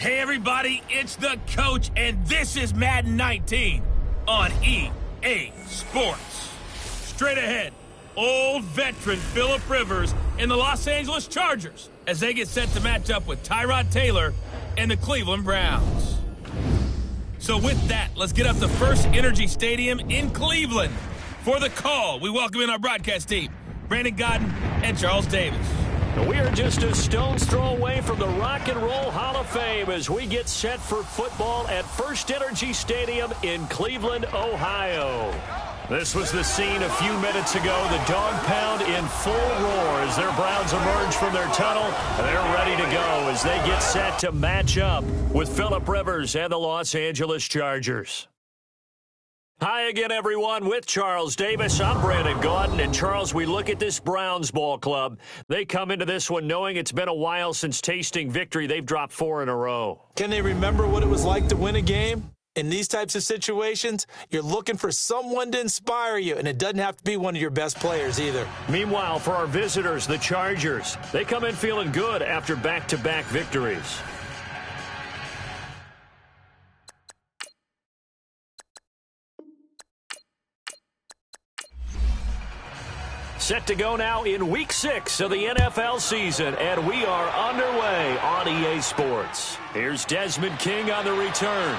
Hey everybody, it's the coach, and this is Madden 19 on EA Sports. Straight ahead, old veteran Phillip Rivers and the Los Angeles Chargers as they get set to match up with Tyrod Taylor and the Cleveland Browns. So with that, let's get up to First Energy Stadium in Cleveland. For the call, we welcome in our broadcast team, Brandon Godden and Charles Davis. We are just a stone's throw away from the Rock and Roll Hall of Fame as we get set for football at First Energy Stadium in Cleveland, Ohio. This was the scene a few minutes ago. The dog pound in full roar as their Browns emerge from their tunnel. They're ready to go as they get set to match up with Phillip Rivers and the Los Angeles Chargers. Hi again, everyone, with Charles Davis. I'm Brandon Gaudin. And, Charles, we look at this Browns ball club. They come into this one knowing it's been a while since tasting victory. They've dropped 4 in a row. Can they remember what it was like to win a game? In these types of situations, you're looking for someone to inspire you, and it doesn't have to be one of your best players either. Meanwhile, for our visitors, the Chargers, they come in feeling good after back-to-back victories. Set to go now in Week 6 of the NFL season, and we are underway on EA Sports. Here's Desmond King on the return.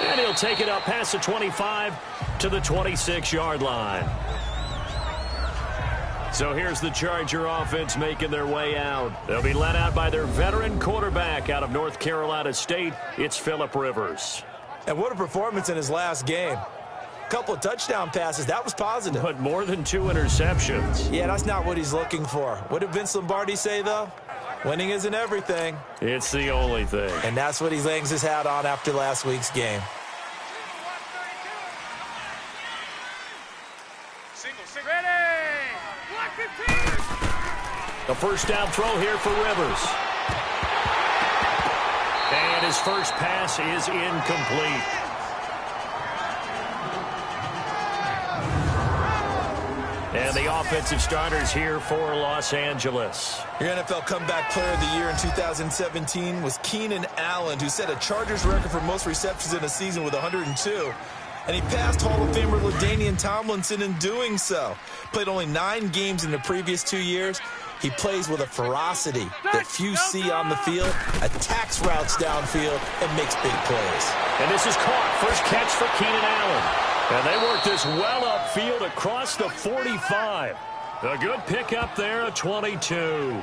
And he'll take it up past the 25 to the 26-yard line. So here's the Charger offense making their way out. They'll be led out by their veteran quarterback out of North Carolina State. It's Phillip Rivers. And what a performance in his last game. Couple of touchdown passes. That was positive. But more than 2 interceptions. Yeah, that's not what he's looking for. What did Vince Lombardi say, though? Winning isn't everything. It's the only thing. And that's what he hangs his hat on after last week's game. A first down throw here for Rivers. And his first pass is incomplete. And the offensive starters here for Los Angeles. Your NFL Comeback Player of the Year in 2017 was Keenan Allen, who set a Chargers record for most receptions in a season with 102. And he passed Hall of Famer LaDainian Tomlinson in doing so. Played only 9 games in the previous 2 years. He plays with a ferocity that few see on the field, attacks routes downfield, and makes big plays. And this is caught. First catch for Keenan Allen. And they work this well upfield across the 45. A good pickup there at 22.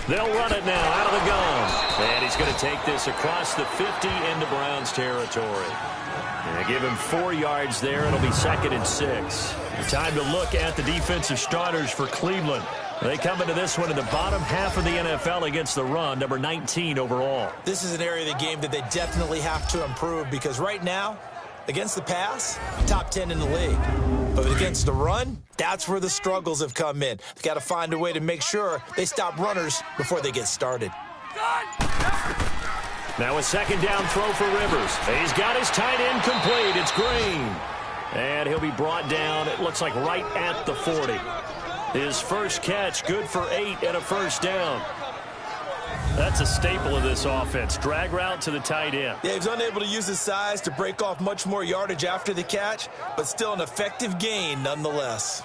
They'll run it now out of the gun. And he's going to take this across the 50 into Browns territory. And they give him 4 yards there. It'll be 2nd and 6. Time to look at the defensive starters for Cleveland. They come into this one in the bottom half of the NFL against the run, number 19 overall. This is an area of the game that they definitely have to improve because right now, against the pass, top 10 in the league. But against the run, that's where the struggles have come in. They've got to find a way to make sure they stop runners before they get started. Now a second down throw for Rivers. He's got his tight end complete. It's Green. And he'll be brought down, it looks like right at the 40. His first catch, good for 8 and a first down. That's a staple of this offense. Drag route to the tight end. Yeah, he's unable to use his size to break off much more yardage after the catch, but still an effective gain nonetheless.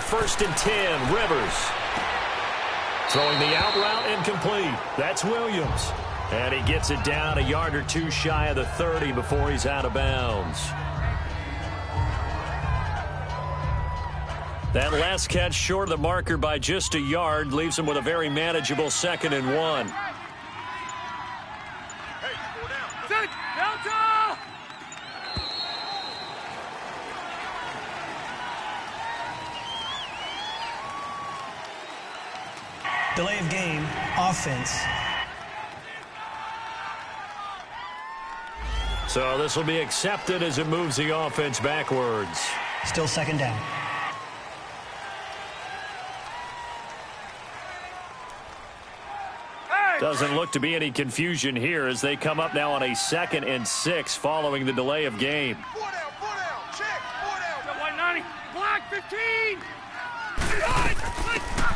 first and 10. Rivers throwing the out route incomplete. That's Williams. And he gets it down a yard or two shy of the 30 before he's out of bounds. That last catch short of the marker by just a yard leaves him with a very manageable 2nd and 1. Delay of game, offense. So this will be accepted as it moves the offense backwards. Still 2nd down. Doesn't look to be any confusion here as they come up now on a 2nd and 6 following the delay of game. 4 down, check, 4 down. 190, block 15.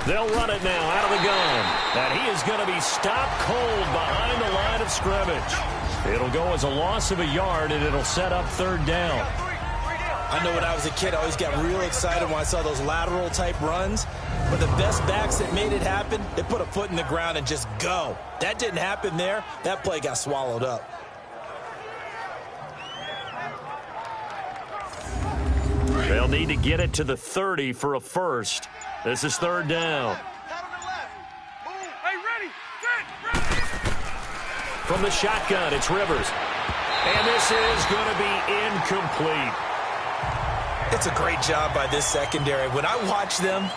They'll run it now out of the gun. And he is going to be stopped cold behind the line of scrimmage. It'll go as a loss of a yard, and it'll set up 3rd down. I know when I was a kid, I always got real excited when I saw those lateral-type runs. But the best backs that made it happen, they put a foot in the ground and just go. That didn't happen there. That play got swallowed up. They'll need to get it to the 30 for a first. This is 3rd down. From the shotgun, it's Rivers. And this is going to be incomplete. It's a great job by this secondary. When I watch them,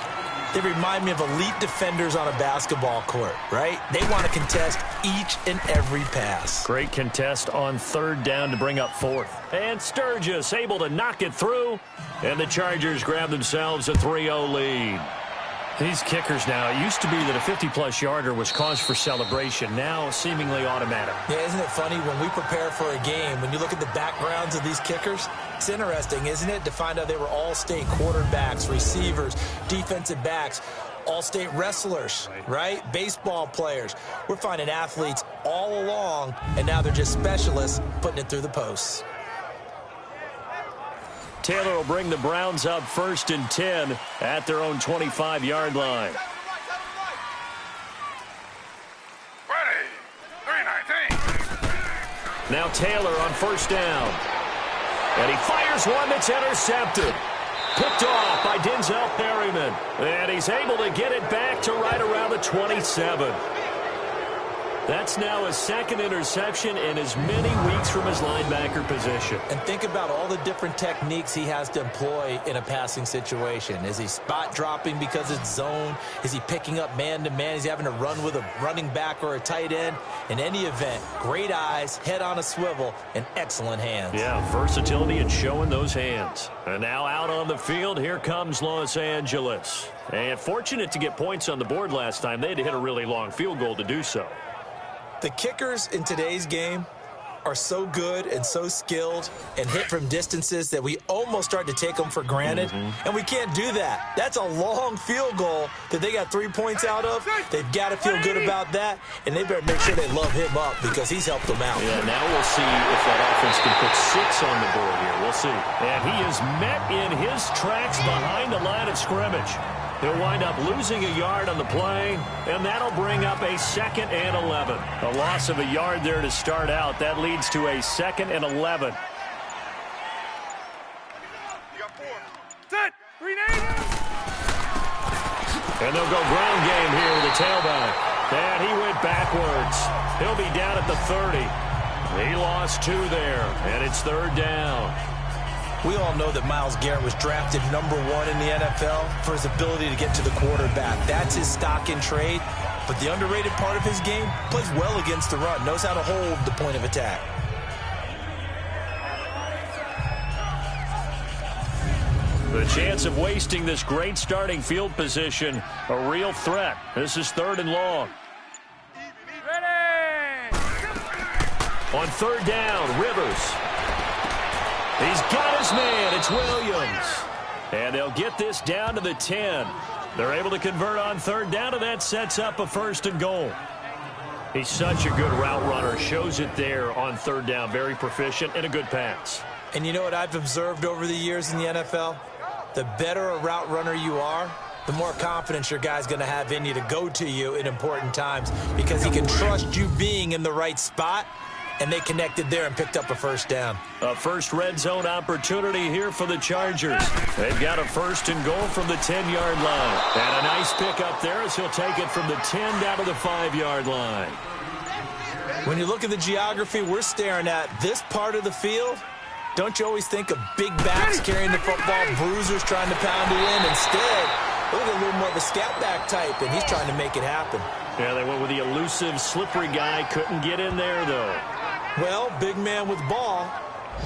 they remind me of elite defenders on a basketball court, right? They want to contest each and every pass. Great contest on 3rd down to bring up 4th. And Sturgis able to knock it through. And the Chargers grab themselves a 3-0 lead. These kickers now, it used to be that a 50-plus yarder was cause for celebration. Now seemingly automatic. Yeah, isn't it funny when we prepare for a game, when you look at the backgrounds of these kickers, it's interesting, isn't it, to find out they were all-state quarterbacks, receivers, defensive backs, all-state wrestlers, right? Baseball players. We're finding athletes all along, and now they're just specialists putting it through the posts. Taylor will bring the Browns up 1st and 10 at their own 25-yard line. Ready, 319. Now Taylor on 1st down. And he fires one that's intercepted. Picked off by Denzel Perryman. And he's able to get it back to right around the 27. That's now his 2nd interception in as many weeks from his linebacker position. And think about all the different techniques he has to employ in a passing situation. Is he spot dropping because it's zone? Is he picking up man-to-man? Is he having to run with a running back or a tight end? In any event, great eyes, head on a swivel, and excellent hands. Yeah, versatility and showing those hands. And now out on the field, here comes Los Angeles. And fortunate to get points on the board last time. They had to hit a really long field goal to do so. The kickers in today's game are so good and so skilled and hit from distances that we almost start to take them for granted. And we can't do that. That's a long field goal that they got 3 points out of. They've got to feel good about that, and they better make sure they love him up because he's helped them out. Yeah, now we'll see if that offense can put 6 on the board here. We'll see. And he is met in his tracks behind the line of scrimmage. He'll wind up losing a yard on the play, and that'll bring up a 2nd and 11. A loss of a yard there to start out. That leads to a 2nd and 11. Set, 390. And they'll go ground game here with the tailback. And he went backwards. He'll be down at the 30. He lost 2 there, and it's 3rd down. We all know that Myles Garrett was drafted #1 in the NFL for his ability to get to the quarterback. That's his stock in trade. But the underrated part of his game, plays well against the run, knows how to hold the point of attack. The chance of wasting this great starting field position, a real threat. This is 3rd and long. Ready. On 3rd down, Rivers. He's got his man. It's Williams. And they'll get this down to the 10. They're able to convert on 3rd down, and that sets up a 1st and goal. He's such a good route runner. Shows it there on 3rd down. Very proficient and a good pass. And you know what I've observed over the years in the NFL? the better a route runner you are, the more confidence your guy's going to have in you to go to you in important times because he can trust you being in the right spot, and they connected there and picked up a first down. A first red zone opportunity here for the Chargers. They've got a first and goal from the 10-yard line. And a nice pick up there as he'll take it from the 10 down to the 5-yard line. When you look at the geography we're staring at, this part of the field, don't you always think of big backs carrying the football, bruisers trying to pound it in? Instead, look at a little more of a scat back type, and he's trying to make it happen. Yeah, they went with the elusive, slippery guy. Couldn't get in there, though. Well, big man with ball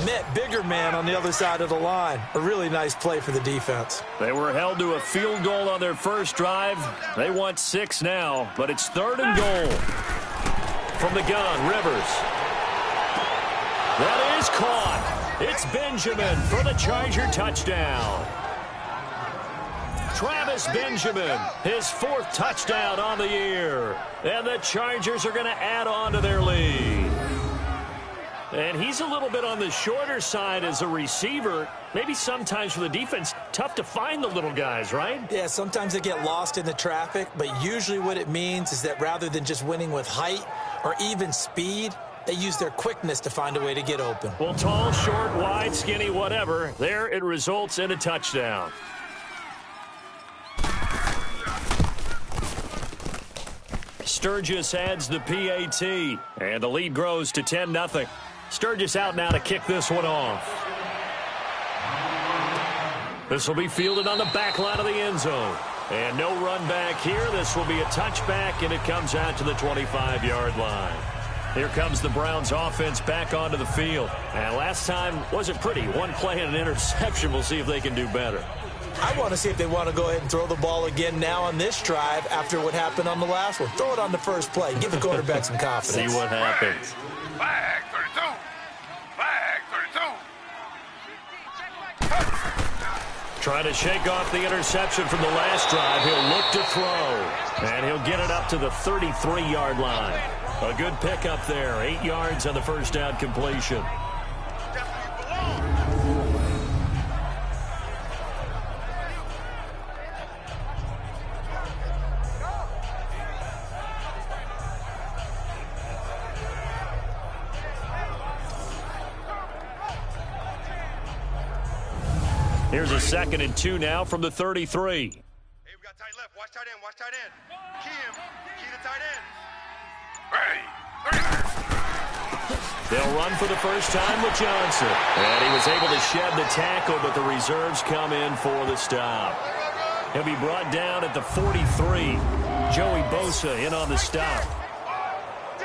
met bigger man on the other side of the line. A really nice play for the defense. They were held to a field goal on their first drive. They want 6 now, but it's 3rd and goal. From the gun, Rivers. That is caught. It's Benjamin for the Charger touchdown. Travis Benjamin, his 4th touchdown on the year. And the Chargers are going to add on to their lead. And he's a little bit on the shorter side as a receiver. Maybe sometimes for the defense, tough to find the little guys, right? Yeah, sometimes they get lost in the traffic, but usually what it means is that rather than just winning with height or even speed, they use their quickness to find a way to get open. Well, tall, short, wide, skinny, whatever. There it results in a touchdown. Sturgis adds the PAT, and the lead grows to 10-0. Sturgis out now to kick this one off. This will be fielded on the back line of the end zone. And no run back here. This will be a touchback, and it comes out to the 25-yard line. Here comes the Browns offense back onto the field. And last time wasn't pretty. One play and an interception. We'll see if they can do better. I want to see if they want to go ahead and throw the ball again now on this drive after what happened on the last one. Throw it on the first play. Give the quarterback some confidence. See what happens. Flag 32. Flag 32. Trying to shake off the interception from the last drive. He'll look to throw. And he'll get it up to the 33-yard line. A good pickup there. 8 yards on the first down completion. Here's a 2nd and 2 now from the 33. Hey, we got tight left. Watch tight end. Watch tight end. Key him. Key the tight end. They'll run for the first time with Johnson. And he was able to shed the tackle, but the reserves come in for the stop. He'll be brought down at the 43. Joey Bosa in on the stop.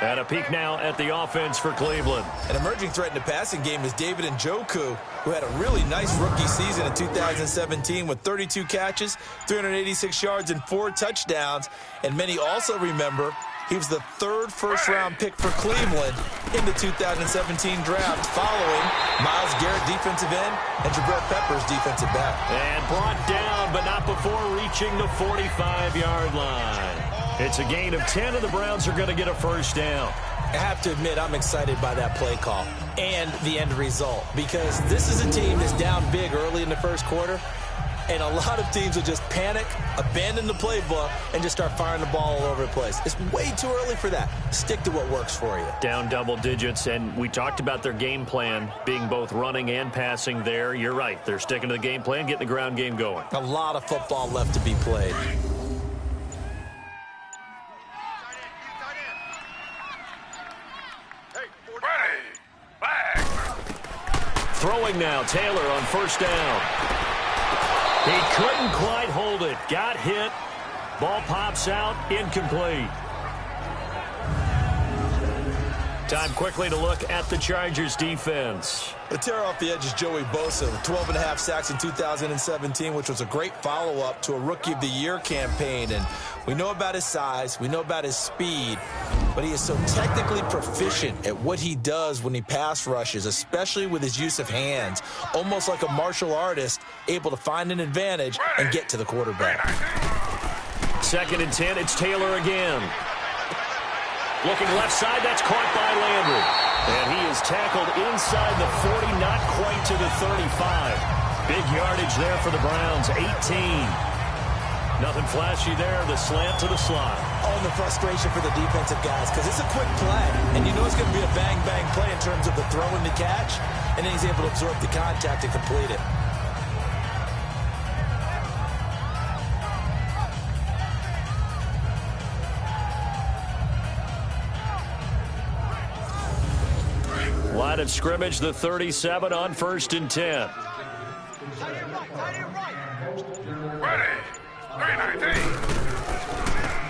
And a peek now at the offense for Cleveland. An emerging threat in the passing game is David Njoku, who had a really nice rookie season in 2017 with 32 catches, 386 yards, and 4 touchdowns. And many also remember he was the 3rd first-round pick for Cleveland in the 2017 draft, following Myles Garrett, defensive end, and Jabril Peppers, defensive back. And brought down, but not before reaching the 45-yard line. It's a gain of 10, and the Browns are going to get a first down. I have to admit, I'm excited by that play call and the end result, because this is a team that's down big early in the first quarter, and a lot of teams will just panic, abandon the playbook, and just start firing the ball all over the place. It's way too early for that. Stick to what works for you. Down double digits, and we talked about their game plan being both running and passing there. You're right. They're sticking to the game plan, getting the ground game going. A lot of football left to be played. Throwing now, Taylor on first down. He couldn't quite hold it. Got hit. Ball pops out. Incomplete. Time quickly to look at the Chargers defense. The terror off the edge is Joey Bosa, with 12.5 sacks in 2017, which was a great follow-up to a Rookie of the Year campaign. And we know about his size, we know about his speed, but he is so technically proficient at what he does when he pass rushes, especially with his use of hands, almost like a martial artist, able to find an advantage and get to the quarterback. 2nd and 10, it's Taylor again. Looking left side, that's caught by Landry. And he is tackled inside the 40, not quite to the 35. Big yardage there for the Browns, 18. Nothing flashy there, the slant to the slot. Oh, and the frustration for the defensive guys, because it's a quick play, and you know it's going to be a bang-bang play in terms of the throw and the catch, and then he's able to absorb the contact and complete it. Line of scrimmage, the 37 on 1st and 10. Ready. 319.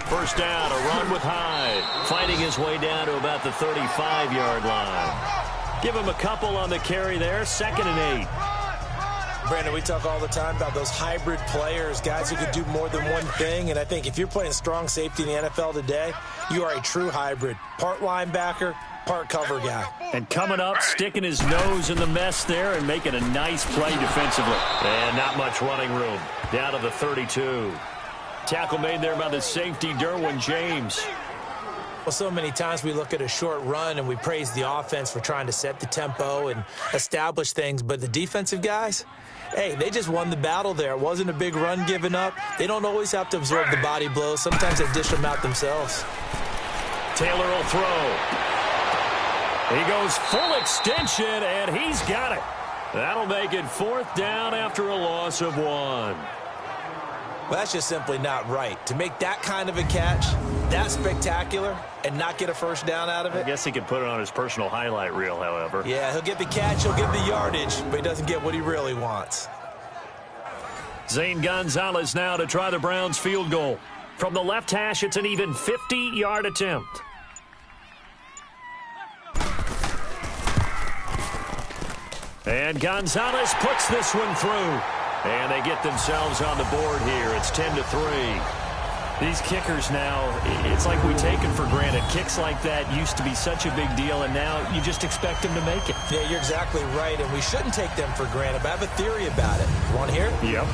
First down, a run with Hyde. Fighting his way down to about the 35-yard line. Give him a couple on the carry there, 2nd and 8. Brandon, we talk all the time about those hybrid players, guys who can do more than one thing, and I think if you're playing strong safety in the NFL today, you are a true hybrid. Part linebacker, part cover guy. And coming up, sticking his nose in the mess there and making a nice play defensively. And not much running room. Down to the 32. Tackle made there by the safety, Derwin James. Well, so many times we look at a short run and we praise the offense for trying to set the tempo and establish things, but the defensive guys, hey, they just won the battle there. It wasn't a big run given up. They don't always have to absorb the body blows. Sometimes they dish them out themselves. Taylor will throw. He goes full extension, and he's got it. That'll make it 4th down after a loss of 1. Well, that's just simply not right. To make that kind of a catch, that spectacular, and not get a first down out of it. I guess he could put it on his personal highlight reel, however. Yeah, he'll get the catch, he'll get the yardage, but he doesn't get what he really wants. Zane Gonzalez now to try the Browns field goal. From the left hash, it's an even 50-yard attempt. And Gonzalez puts this one through. And they get themselves on the board here. It's 10-3. These kickers now, it's like we take them for granted. Kicks like that used to be such a big deal, and now you just expect them to make it. Yeah, you're exactly right, and we shouldn't take them for granted, but I have a theory about it. You want to hear it? Yep.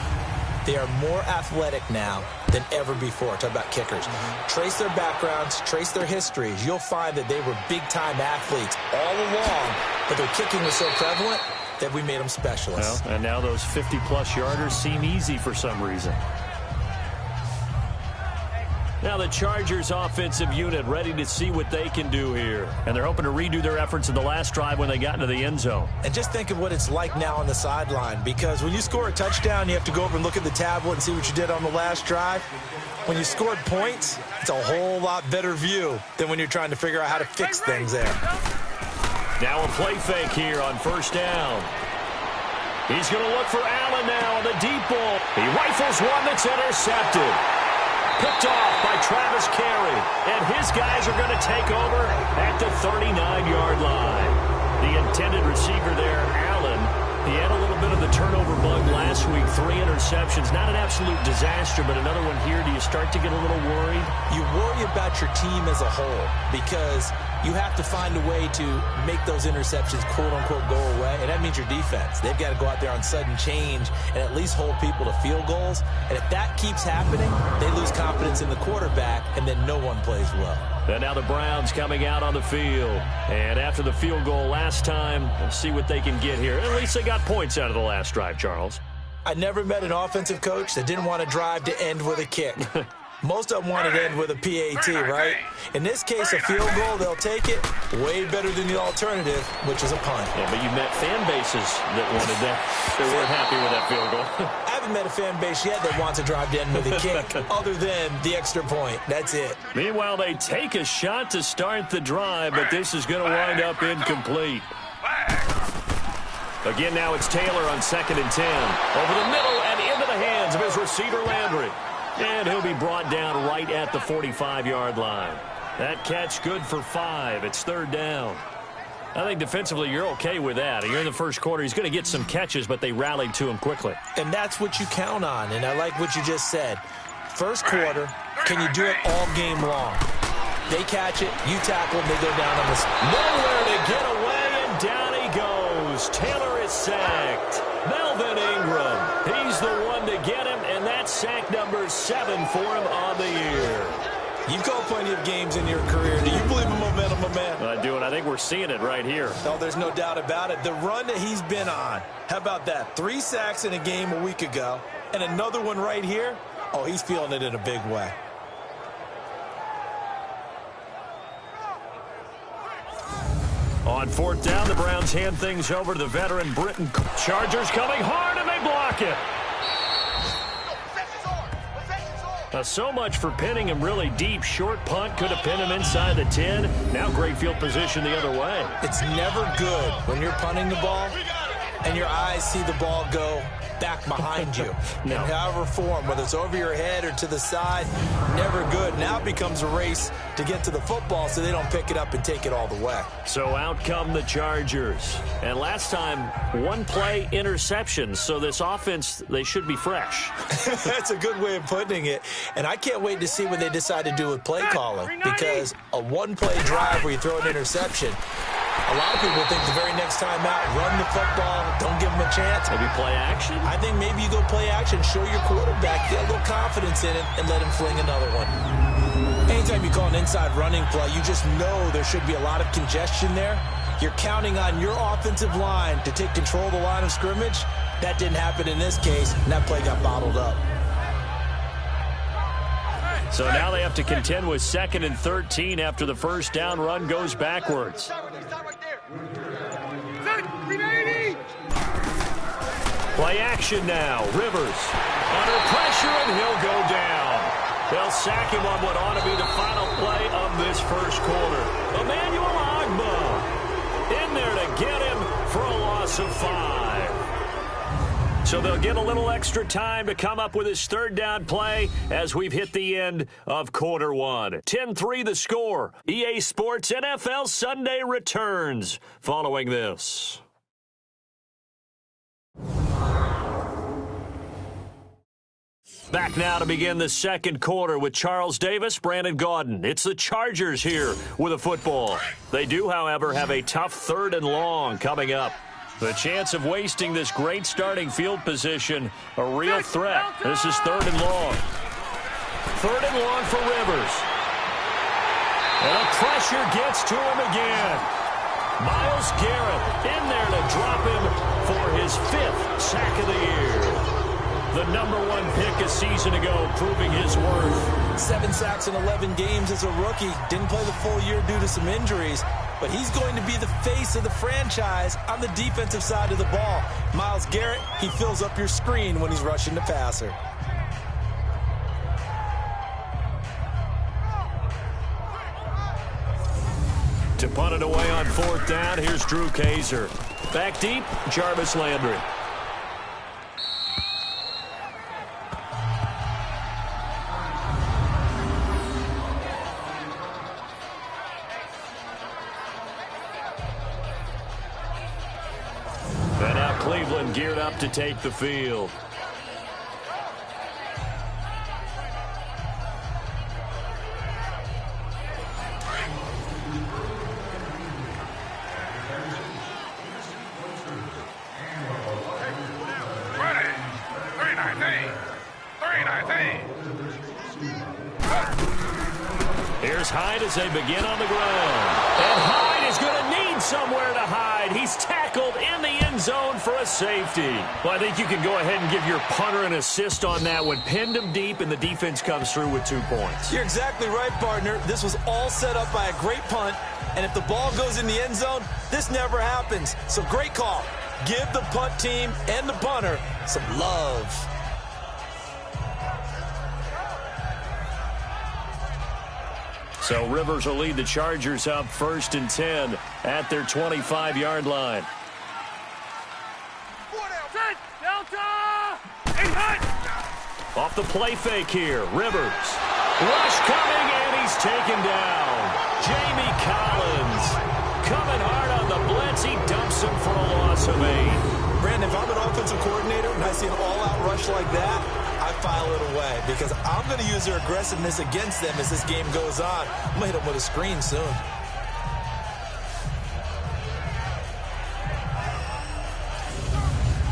They are more athletic now than ever before. Talk about kickers. Trace their backgrounds, trace their histories. You'll find that they were big-time athletes all along, but their kicking was so prevalent that we made them specialists. Well, and now those 50-plus yarders seem easy for some reason. Now the Chargers offensive unit ready to see what they can do here. And they're hoping to redo their efforts in the last drive when they got into the end zone. And just think of what it's like now on the sideline, because when you score a touchdown, you have to go over and look at the tablet and see what you did on the last drive. When you scored points, it's a whole lot better view than when you're trying to figure out how to fix things there. Now a play fake here on 1st down. He's going to look for Allen now on the deep ball. He rifles one that's intercepted. Picked off by Travis Carey. And his guys are going to take over at the 39-yard line. The intended receiver there, Allen, he had a little bit of the turnover bug last week. 3 interceptions. Not an absolute disaster, but another one here. Do you start to get a little worried? You worry about your team as a whole because you have to find a way to make those interceptions, quote-unquote, go away, and that means your defense. They've got to go out there on sudden change and at least hold people to field goals. And if that keeps happening, they lose confidence in the quarterback, and then no one plays well. And now the Browns coming out on the field. And after the field goal last time, we'll see what they can get here. At least they got points out of the last drive, Charles. I never met an offensive coach that didn't want to drive to end with a kick. Most of them want to end with a PAT, right? In this case, a field goal, they'll take it way better than the alternative, which is a punt. Yeah, but you met fan bases that wanted that. They weren't happy with that field goal. I haven't met a fan base yet that wants to drive to end with a kick other than the extra point. That's it. Meanwhile, they take a shot to start the drive, but this is going to wind up incomplete. Again, now it's Taylor on 2nd and 10. Over the middle and into the hands of his receiver, Landry. And he'll be brought down right at the 45-yard line. That catch good for 5. It's 3rd down. I think defensively you're okay with that. You're in the first quarter. He's going to get some catches, but they rallied to him quickly. And that's what you count on, and I like what you just said. First quarter, can you do it all game long? They catch it, you tackle them, they go down on this. Nowhere to get away, and down he goes. Taylor is sacked. Melvin Ingram, he's the one to get him, and that's sack number 7 for him on the year. You've called plenty of games in your career. Do you believe in momentum, my man? I do, and I think we're seeing it right here. Oh, there's no doubt about it. The run that he's been on, how about that? 3 sacks in a game a week ago, and another one right here. Oh, he's feeling it in a big way. On 4th down, the Browns hand things over to the veteran Britton. Chargers coming hard, and they block it. So much for pinning him really deep. Short punt could have pinned him inside the 10. Now great field position the other way. It's never good when you're punting the ball and your eyes see the ball go back behind you. No. In however form, whether it's over your head or to the side, never good. Now it becomes a race to get to the football so they don't pick it up and take it all the way. So out come the Chargers. And last time, 1-play interception. So this offense, they should be fresh. That's a good way of putting it. And I can't wait to see what they decide to do with play calling, because a 1-play drive where you throw an interception, a lot of people think the very next time out, run the football, don't give them a chance. Maybe play action? I think maybe you go play action, show your quarterback, get a little confidence in it, and let him fling another one. Anytime you call an inside running play, you just know there should be a lot of congestion there. You're counting on your offensive line to take control of the line of scrimmage. That didn't happen in this case, and that play got bottled up. So now they have to contend with 2nd and 13 after the first down run goes backwards. Play action now. Rivers under pressure, and he'll go down. They'll sack him on what ought to be the final play of this first quarter. Emmanuel Ogbah in there to get him for a loss of 5. So they'll get a little extra time to come up with his 3rd down play as we've hit the end of quarter 1. 10-3 the score. EA Sports NFL Sunday returns following this. Back now to begin the second quarter with Charles Davis, Brandon Gaudin. It's the Chargers here with a football. They do, however, have a tough 3rd and long coming up. The chance of wasting this great starting field position, a real threat. This is 3rd and long. 3rd and long for Rivers. And the pressure gets to him again. Myles Garrett in there to drop him for his 5th sack of the year. The #1 pick a season ago, proving his worth. 7 sacks in 11 games as a rookie. Didn't play the full year due to some injuries. But he's going to be the face of the franchise on the defensive side of the ball. Myles Garrett, he fills up your screen when he's rushing the passer. To punt it away on 4th down, here's Drew Kaiser. Back deep, Jarvis Landry. And now Cleveland geared up to take the field. Here's Hyde as they begin on the ground. And Hyde is going to need somewhere to hide. He's tackled in the end zone for a safety. Well, I think you can go ahead and give your punter an assist on that one. Pinned him deep, and the defense comes through with 2 points. You're exactly right, partner. This was all set up by a great punt. And if the ball goes in the end zone, this never happens. So great call. Give the punt team and the punter some love. So Rivers will lead the Chargers up 1st and 10 at their 25-yard line. Off the play fake here, Rivers. Rush coming, and he's taken down. Jamie Collins coming hard on the blitz. He dumps him for a loss of 8. Brandon, if I'm an offensive coordinator and I see an all-out rush like that, I file it away because I'm going to use their aggressiveness against them as this game goes on. I'm going to hit them with a screen soon.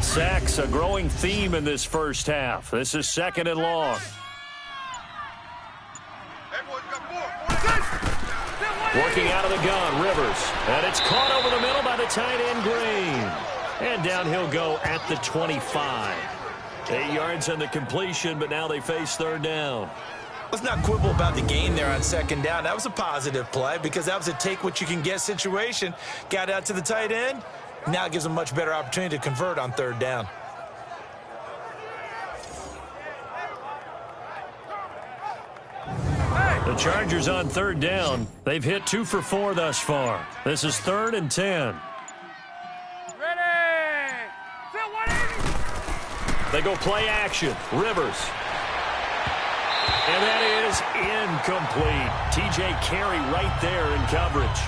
Sacks, a growing theme in this first half. This is 2nd and long. Everyone's got Working out of the gun, Rivers. And it's caught over the middle by the tight end, Green. And down he'll go at the 25. 8 yards on the completion, but now they face third down. Let's not quibble about the gain there on second down. That was a positive play because that was a take-what-you-can-get situation. Got out to the tight end. Now it gives them a much better opportunity to convert on third down. The Chargers on third down. They've hit 2 for 4 thus far. This is 3rd and 10. Ready! Set 180! They go play action. Rivers. And that is incomplete. T.J. Carey right there in coverage.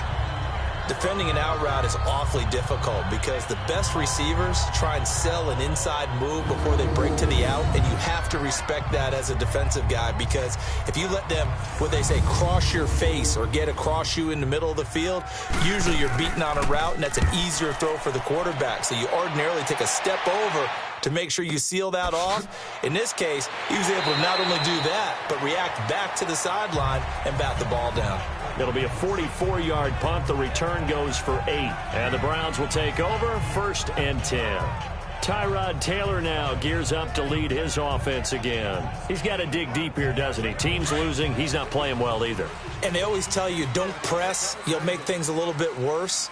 Defending an out route is awfully difficult because the best receivers try and sell an inside move before they break to the out, and you have to respect that as a defensive guy because if you let them, what they say, cross your face or get across you in the middle of the field, usually you're beaten on a route, and that's an easier throw for the quarterback. So you ordinarily take a step over to make sure you seal that off. In this case, he was able to not only do that, but react back to the sideline and bat the ball down. It'll be a 44-yard punt. The return goes for 8. And the Browns will take over 1st and 10. Tyrod Taylor now gears up to lead his offense again. He's got to dig deep here, doesn't he? Team's losing. He's not playing well either. And they always tell you, don't press. You'll make things a little bit worse.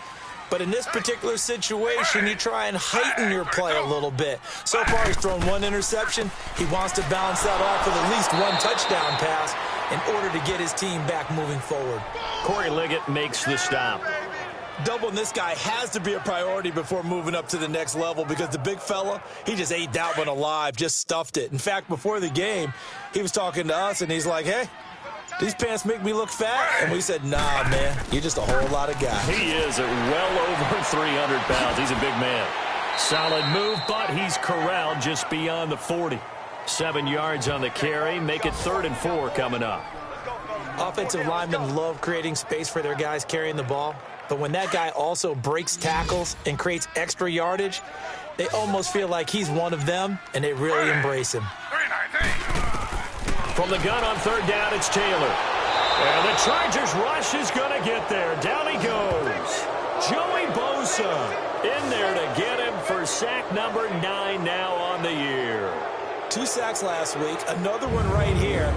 But in this particular situation, you try and heighten your play a little bit. So far, he's thrown 1 interception. He wants to balance that off with at least 1 touchdown pass in order to get his team back moving forward. Corey Liggett makes the stop. Doubling this guy has to be a priority before moving up to the next level because the big fella, he just ate that one alive, just stuffed it. In fact, before the game, he was talking to us, and he's like, hey, these pants make me look fat? And we said, nah, man, you're just a whole lot of guy. He is at well over 300 pounds. He's a big man. Solid move, but he's corralled just beyond the 40. 7 yards on the carry. Make it 3rd and 4 coming up. Offensive linemen love creating space for their guys carrying the ball. But when that guy also breaks tackles and creates extra yardage, they almost feel like he's one of them, and they really embrace him. From the gun on third down, it's Taylor. And the Chargers rush is going to get there. Down he goes. Joey Bosa in there to get him for sack number 9 now on the year. 2 sacks last week, another one right here.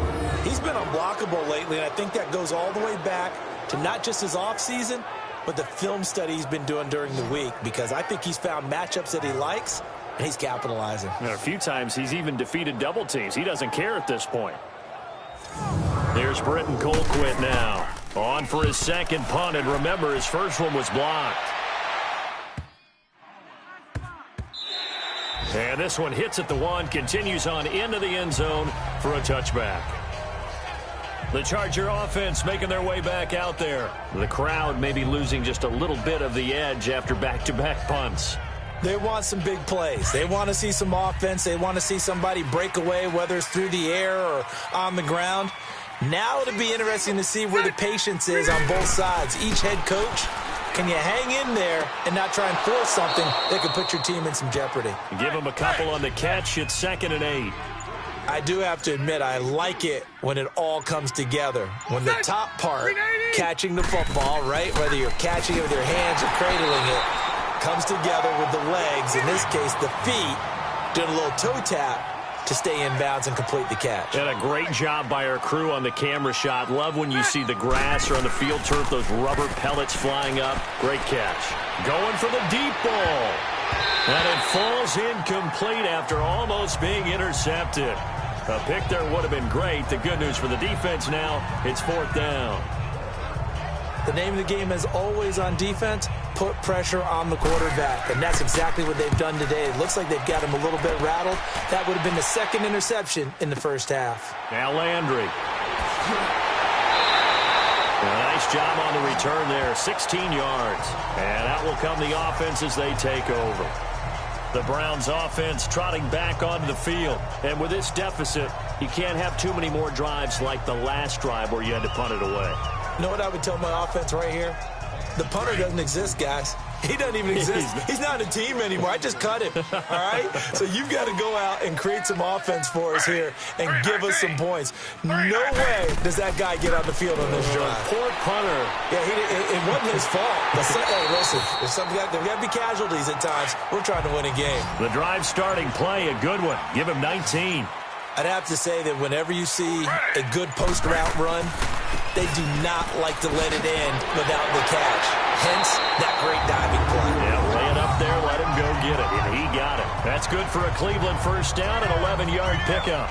He's been unblockable lately, and I think that goes all the way back to not just his offseason, but the film study he's been doing during the week, because I think he's found matchups that he likes, and he's capitalizing. And a few times he's even defeated double teams. He doesn't care at this point. There's Britton Colquitt now. On for his second punt, and remember, his first one was blocked. And this one hits at the 1, continues on into the end zone for a touchback. The Charger offense making their way back out there. The crowd may be losing just a little bit of the edge after back-to-back punts. They want some big plays. They want to see some offense. They want to see somebody break away, whether it's through the air or on the ground. Now it'll be interesting to see where the patience is on both sides. Each head coach, can you hang in there and not try and force something that could put your team in some jeopardy? Give him a couple on the catch. It's 2nd and 8. I do have to admit, I like it when it all comes together. When the top part, catching the football, right, whether you're catching it with your hands or cradling it, comes together with the legs, in this case the feet, doing a little toe tap to stay in bounds and complete the catch. And a great job by our crew on the camera shot. Love when you see the grass or on the field turf, those rubber pellets flying up. Great catch. Going for the deep ball. And it falls incomplete after almost being intercepted. A pick there would have been great. The good news for the defense now, it's 4th down. The name of the game is always on defense, put pressure on the quarterback. And that's exactly what they've done today. It looks like they've got him a little bit rattled. That would have been the 2nd interception in the first half. Now Landry. A nice job on the return there, 16 yards. And out will come the offense as they take over. The Browns offense trotting back onto the field. And with this deficit, you can't have too many more drives like the last drive where you had to punt it away. You know what I would tell my offense right here? The punter doesn't exist, guys. He doesn't even exist. He's not a team anymore. I just cut him, all right? So you've got to go out and create some offense for us here and give us some points. No way does that guy get on the field on this drive. Poor punter Yeah, it wasn't his fault. Hey, listen, there's got to be casualties at times. We're trying to win a game. The drive starting play, a good one. Give him 19. I'd have to say that whenever you see a good post route run, they do not like to let it end without the catch. Hence, that great diving play. Yeah, lay it up there, let him go get it, and he got it. That's good for a Cleveland first down, an 11-yard pickup.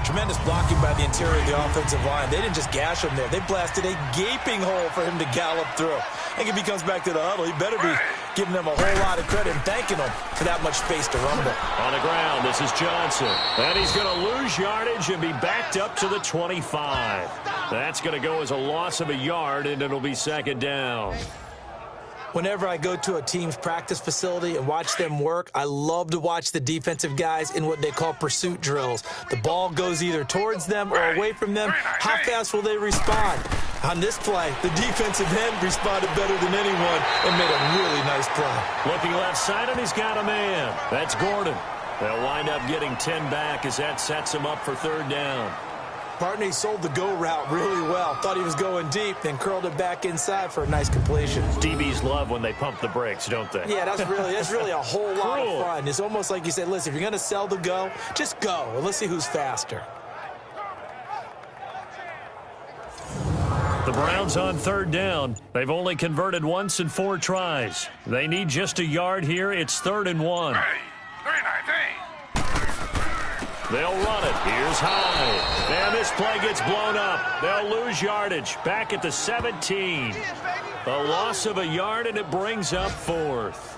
Tremendous blocking by the interior of the offensive line. They didn't just gash him there. They blasted a gaping hole for him to gallop through. I think if he comes back to the huddle, he better be giving them a whole lot of credit and thanking them for that much space to rumble. On the ground, this is Johnson. And he's going to lose yardage and be backed up to the 25. That's going to go as a loss of a yard, and it'll be second down. Whenever I go to a team's practice facility and watch them work, I love to watch the defensive guys in what they call pursuit drills. The ball goes either towards them or away from them. How fast will they respond? On this play, the defensive end responded better than anyone and made a really nice play. Looking left side, and he's got a man. That's Gordon. They'll wind up getting 10 back as that sets him up for third down. Partner, he sold the go route really well. Thought he was going deep, then curled it back inside for a nice completion. DBs love when they pump the brakes, don't they? Yeah, that's really a whole lot of fun. It's almost like you said, listen, if you're going to sell the go, just go, and let's see who's faster. The Browns on third down. They've only converted once in 4 tries. They need just a yard here. It's 3rd and 1. They'll run it. Here's Hyde. And this play gets blown up. They'll lose yardage. Back at the 17. A loss of a yard, and it brings up 4th.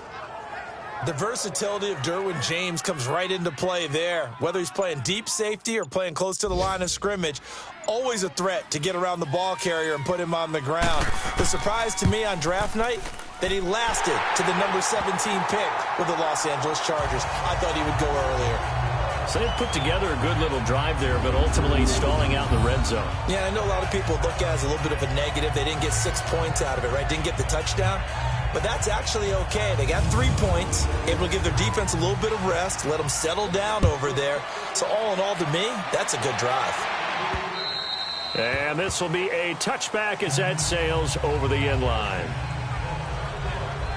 The versatility of Derwin James comes right into play there. Whether he's playing deep safety or playing close to the line of scrimmage, always a threat to get around the ball carrier and put him on the ground. The surprise to me on draft night, that he lasted to the number 17 pick with the Los Angeles Chargers. I thought he would go earlier. So they put together a good little drive there, but ultimately stalling out in the red zone. Yeah, I know a lot of people look at it as a little bit of a negative. They didn't get 6 points out of it, right? Didn't get the touchdown. But that's actually okay. They got 3 points, able to give their defense a little bit of rest, let them settle down over there. So all in all, to me, that's a good drive. And this will be a touchback as that sails over the end line.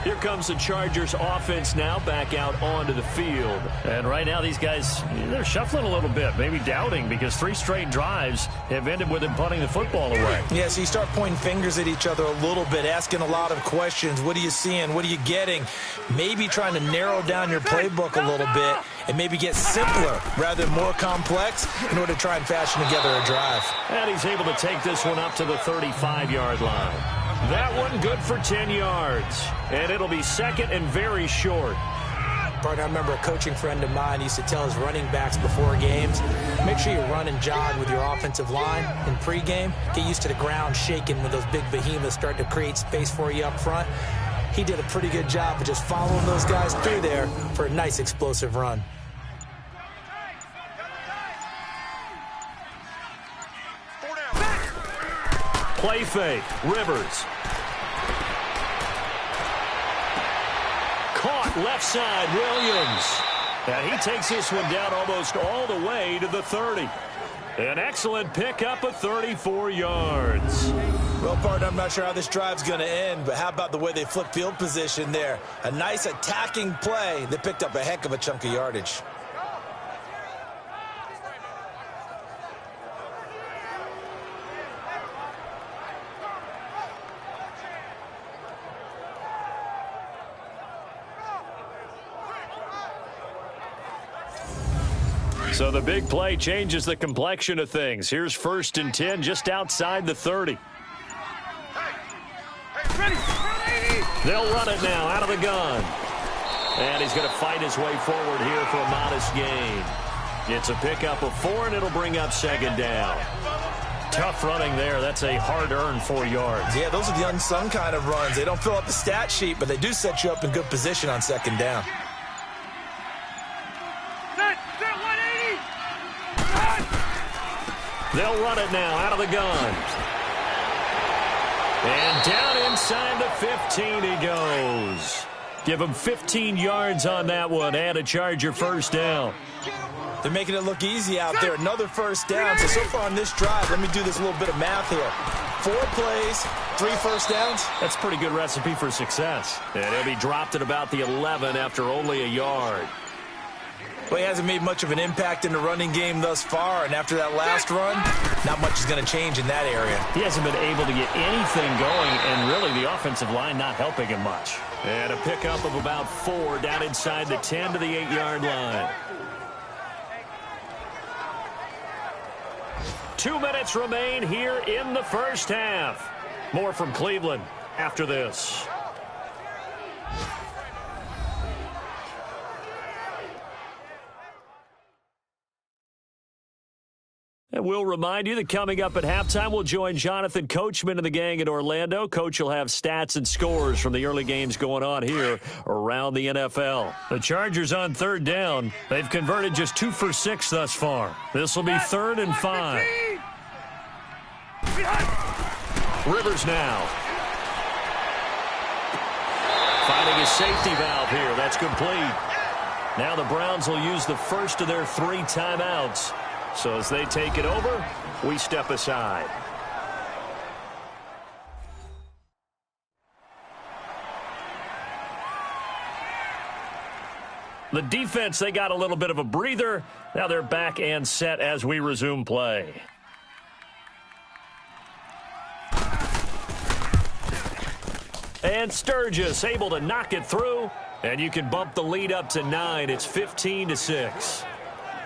Here comes the Chargers offense now back out onto the field. And right now these guys, they're shuffling a little bit, maybe doubting, because 3 straight drives have ended with them punting the football away. Yeah, so you start pointing fingers at each other a little bit, asking a lot of questions. What are you seeing? What are you getting? Maybe trying to narrow down your playbook a little bit and maybe get simpler rather than more complex in order to try and fashion together a drive. And he's able to take this one up to the 35-yard line. That one good for 10 yards. And it'll be second and very short. Partner, I remember a coaching friend of mine used to tell his running backs before games, make sure you run and jog with your offensive line in pregame. Get used to the ground shaking when those big behemoths start to create space for you up front. He did a pretty good job of just following those guys through there for a nice explosive run. Play fake. Rivers. Caught left side. Williams. And he takes this one down almost all the way to the 30. An excellent pickup of 34 yards. Well, partner, I'm not sure how this drive's going to end, but how about the way they flip field position there? A nice attacking play that picked up a heck of a chunk of yardage. So the big play changes the complexion of things. Here's 1st and 10 just outside the 30. They'll run it now out of the gun. And he's going to fight his way forward here for a modest gain. It's a pickup of 4, and it'll bring up second down. Tough running there. That's a hard-earned 4 yards. Yeah, those are the unsung kind of runs. They don't fill up the stat sheet, but they do set you up in good position on second down. They'll run it now out of the gun. And down inside the 15 he goes. Give him 15 yards on that one and a Charger first down. They're making it look easy out there. Another first down. So far on this drive, let me do this little bit of math here. 4 plays, 3 first downs. That's a pretty good recipe for success. And he'll be dropped at about the 11 after only a yard. Well, he hasn't made much of an impact in the running game thus far, and after that last run, not much is going to change in that area. He hasn't been able to get anything going, and really the offensive line not helping him much. And a pickup of about 4 down inside the 10 to the 8-yard line. 2 minutes remain here in the first half. More from Cleveland after this. And we'll remind you that coming up at halftime, we'll join Jonathan Coachman and the gang in Orlando. Coach will have stats and scores from the early games going on here around the NFL. The Chargers on 3rd down. They've converted just 2 for 6 thus far. This will be 3rd and 5. Rivers now. Finding a safety valve here. That's complete. Now the Browns will use the first of their 3 timeouts. So as they take it over, we step aside. The defense, they got a little bit of a breather. Now they're back and set as we resume play. And Sturgis able to knock it through. And you can bump the lead up to 9. It's 15-6.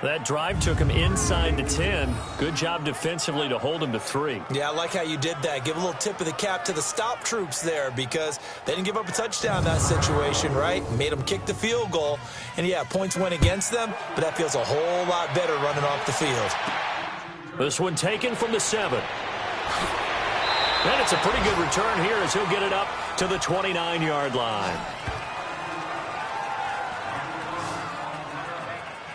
That drive took him inside the 10. Good job defensively to hold him to 3. Yeah, I like how you did that. Give a little tip of the cap to the stop troops there because they didn't give up a touchdown in that situation, right? Made them kick the field goal. And, yeah, points went against them, but that feels a whole lot better running off the field. This one taken from the 7. And it's a pretty good return here as he'll get it up to the 29-yard line.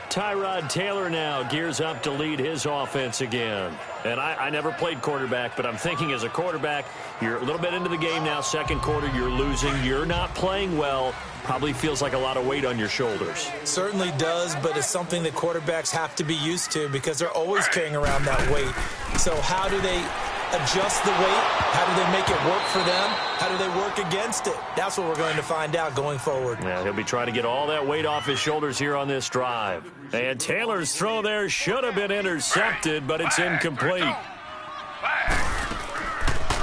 Tyrod Taylor now gears up to lead his offense again. And I never played quarterback, but I'm thinking as a quarterback, you're a little bit into the game now, second quarter, you're losing, you're not playing well. Probably feels like a lot of weight on your shoulders. Certainly does, but it's something that quarterbacks have to be used to because they're always carrying around that weight. So how do they adjust the weight? How do they make it work for them? How do they work against it? That's what we're going to find out going forward. Yeah, he'll be trying to get all that weight off his shoulders here on this drive. And Taylor's throw there should have been intercepted, but it's incomplete.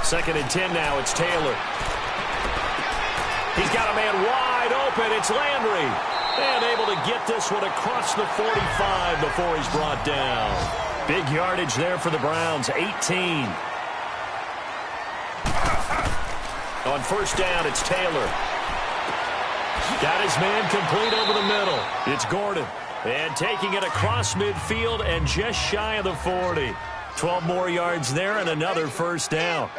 2nd and 10 now. It's Taylor. He's got a man wide open. It's Landry. And able to get this one across the 45 before he's brought down. Big yardage there for the Browns, 18. On 1st down, it's Taylor. Got his man complete over the middle. It's Gordon. And taking it across midfield and just shy of the 40. 12 more yards there and another 1st down.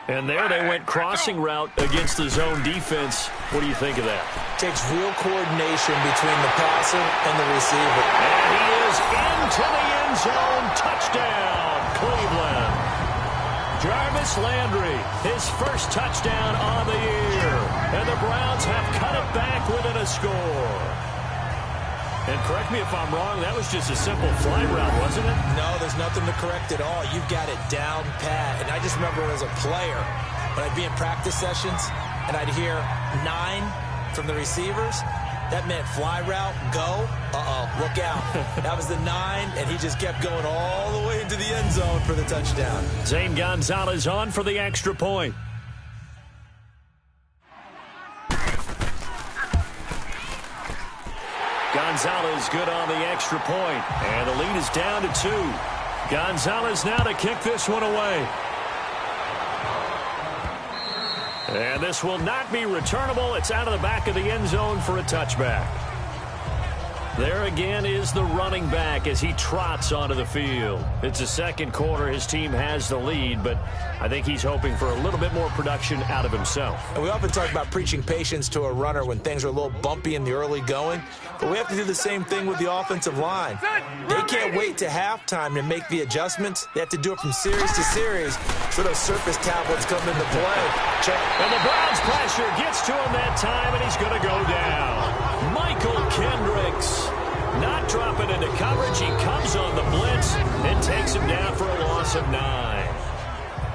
And there they went crossing route against the zone defense. What do you think of that? Takes real coordination between the passer and the receiver. And he is into the end zone. Touchdown, Cleveland. Jarvis Landry, his first touchdown on the year. And the Browns have cut it back within a score. And correct me if I'm wrong, that was just a simple fly route, wasn't it? No, there's nothing to correct at all. You've got it down pat. And I just remember as a player, when I'd be in practice sessions, and I'd hear 9 from the receivers, that meant fly route, go, look out. That was the 9, and he just kept going all the way into the end zone for the touchdown. Zane Gonzalez on for the extra point. Gonzalez good on the extra point, and the lead is down to 2. Gonzalez now to kick this one away. And this will not be returnable. It's out of the back of the end zone for a touchback. There again is the running back as he trots onto the field. It's the second quarter. His team has the lead, but I think he's hoping for a little bit more production out of himself. And we often talk about preaching patience to a runner when things are a little bumpy in the early going, but we have to do the same thing with the offensive line. They can't wait to halftime to make the adjustments. They have to do it from series to series so those surface tablets come into play. Check. And the Browns pressure gets to him that time, and he's going to go down. Michael Kendricks not dropping into coverage. He comes on the blitz and takes him down for a loss of 9.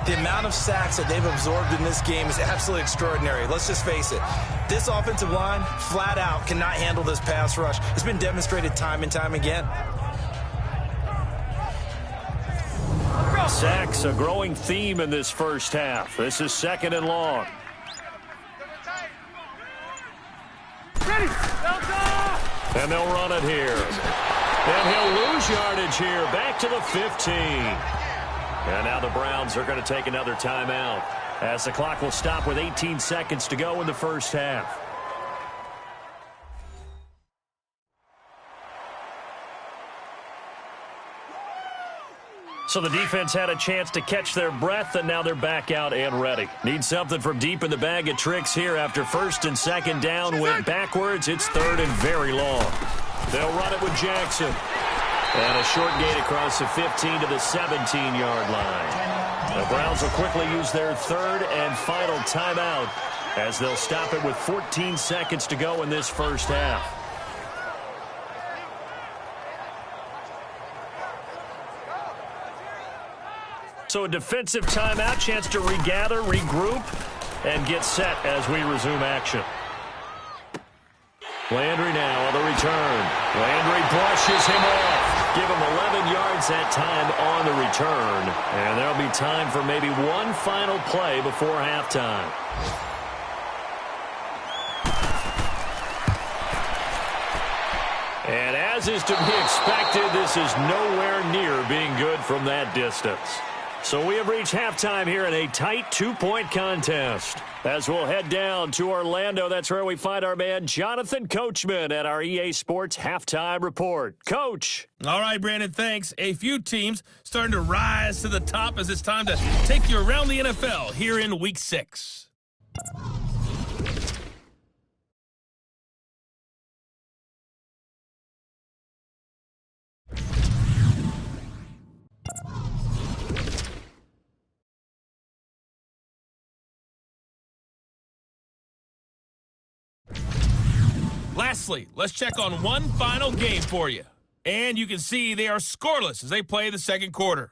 The amount of sacks that they've absorbed in this game is absolutely extraordinary. Let's just face it. This offensive line, flat out, cannot handle this pass rush. It's been demonstrated time and time again. Sacks, a growing theme in this first half. This is 2nd and long. And they'll run it here. And he'll lose yardage here, back to the 15. And now the Browns are going to take another timeout as the clock will stop with 18 seconds to go in the first half. So the defense had a chance to catch their breath, and now they're back out and ready. Need something from deep in the bag of tricks here after 1st and 2nd down went backwards. It's 3rd and very long. They'll run it with Jackson. And a short gain across the 15 to the 17-yard line. The Browns will quickly use their 3rd and final timeout as they'll stop it with 14 seconds to go in this first half. So a defensive timeout, chance to regather, regroup, and get set as we resume action. Landry now on the return. Landry brushes him off. Give him 11 yards that time on the return. And there'll be time for maybe one final play before halftime. And as is to be expected, this is nowhere near being good from that distance. So we have reached halftime here in a tight 2-point contest. As we'll head down to Orlando, that's where we find our man Jonathan Coachman at our EA Sports Halftime Report. Coach. All right, Brandon, thanks. A few teams starting to rise to the top as it's time to take you around the NFL here in Week 6. Lastly, let's check on one final game for you. And you can see they are scoreless as they play the second quarter.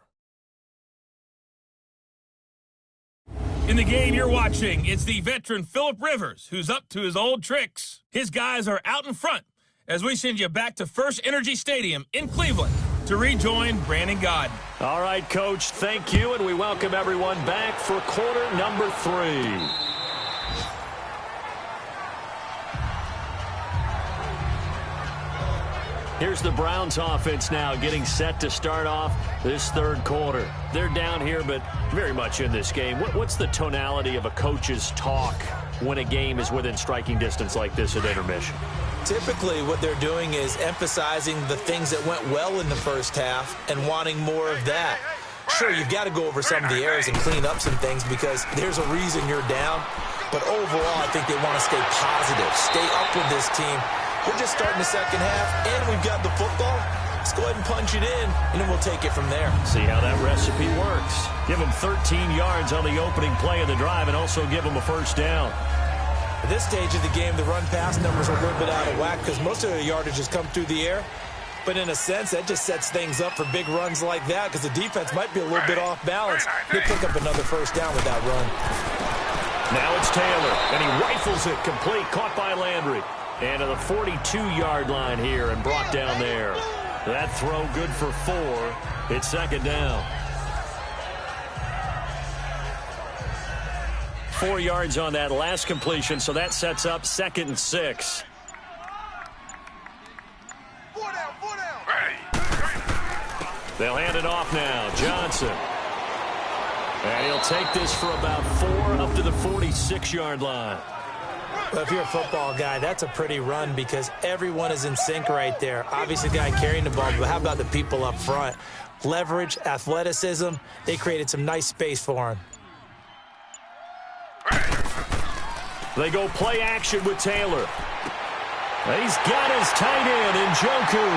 In the game you're watching, it's the veteran Phillip Rivers who's up to his old tricks. His guys are out in front as we send you back to First Energy Stadium in Cleveland to rejoin Brandon Gaudin. All right, Coach, thank you, and we welcome everyone back for quarter number 3. Here's the Browns offense now getting set to start off this third quarter. They're down here, but very much in this game. What's the tonality of a coach's talk when a game is within striking distance like this at intermission? Typically, what they're doing is emphasizing the things that went well in the first half and wanting more of that. Sure, you've got to go over some of the errors and clean up some things because there's a reason you're down. But overall, I think they want to stay positive, stay up with this team. We're just starting the second half, and we've got the football. Let's go ahead and punch it in, and then we'll take it from there. See how that recipe works. Give them 13 yards on the opening play of the drive and also give them a first down. At this stage of the game, the run-pass numbers are a little bit out of whack because most of the yardage has come through the air. But in a sense, that just sets things up for big runs like that because the defense might be a little bit off balance. They pick up another first down with that run. Now it's Taylor, and he rifles it complete, caught by Landry. And to the 42-yard line here and brought down there. That throw good for 4. It's second down. 4 yards on that last completion, so that sets up 2nd and 6. They'll hand it off now. Johnson. And he'll take this for about 4 up to the 46-yard line. Well, if you're a football guy, that's a pretty run because everyone is in sync right there. Obviously, the guy carrying the ball, but how about the people up front? Leverage, athleticism, they created some nice space for him. They go play action with Taylor. He's got his tight end in Njoku.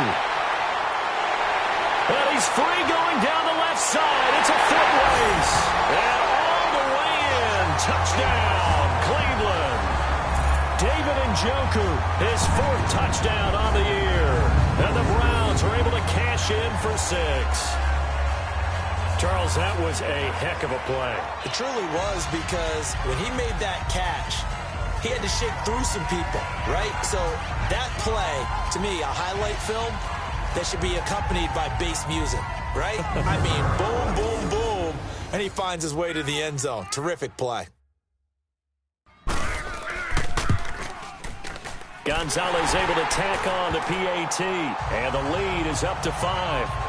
And he's free going down the left side. It's a foot race. And all the way in. Touchdown, Cleveland. David Njoku, his 4th touchdown on the year. And the Browns are able to cash in for 6. Charles, that was a heck of a play. It truly was, because when he made that catch, he had to shake through some people, right? So that play, to me, a highlight film that should be accompanied by bass music, right? I mean, boom, boom, boom, and he finds his way to the end zone. Terrific play. Gonzalez able to tack on the PAT, and the lead is up to 5.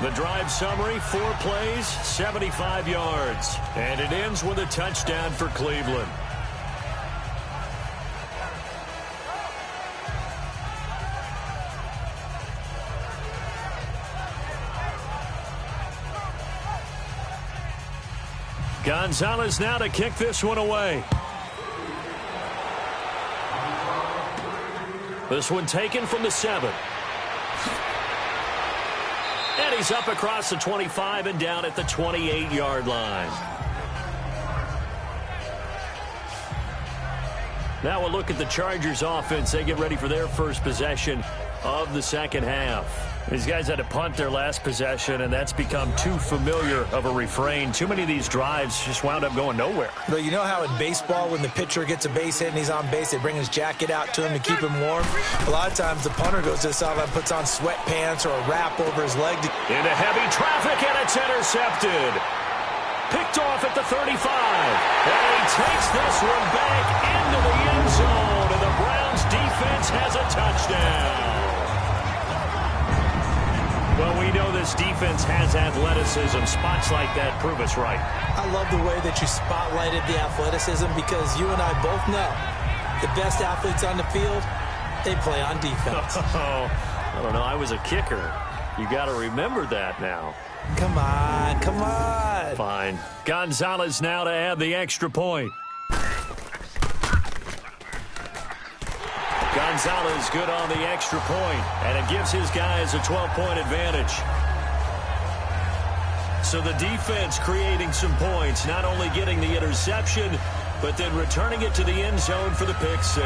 The drive summary, 4 plays, 75 yards. And it ends with a touchdown for Cleveland. Gonzalez now to kick this one away. This one taken from the 7. And he's up across the 25 and down at the 28-yard line. Now we'll look at the Chargers offense. They get ready for their first possession of the second half. These guys had to punt their last possession, and that's become too familiar of a refrain. Too many of these drives just wound up going nowhere. But you know how in baseball, when the pitcher gets a base hit and he's on base, they bring his jacket out to him to keep him warm? A lot of times the punter goes to the sideline, puts on sweatpants or a wrap over his leg. Into heavy traffic, and it's intercepted. Picked off at the 35. And he takes this one back into the end zone, and the Browns defense has a touchdown. Well, we know this defense has athleticism. Spots like that prove us right. I love the way that you spotlighted the athleticism, because you and I both know the best athletes on the field, they play on defense. I don't know. I was a kicker. You got to remember that now. Come on, come on. Fine. Gonzalez now to add the extra point. Gonzalez good on the extra point, and it gives his guys a 12-point advantage. So the defense creating some points, not only getting the interception, but then returning it to the end zone for the pick 6.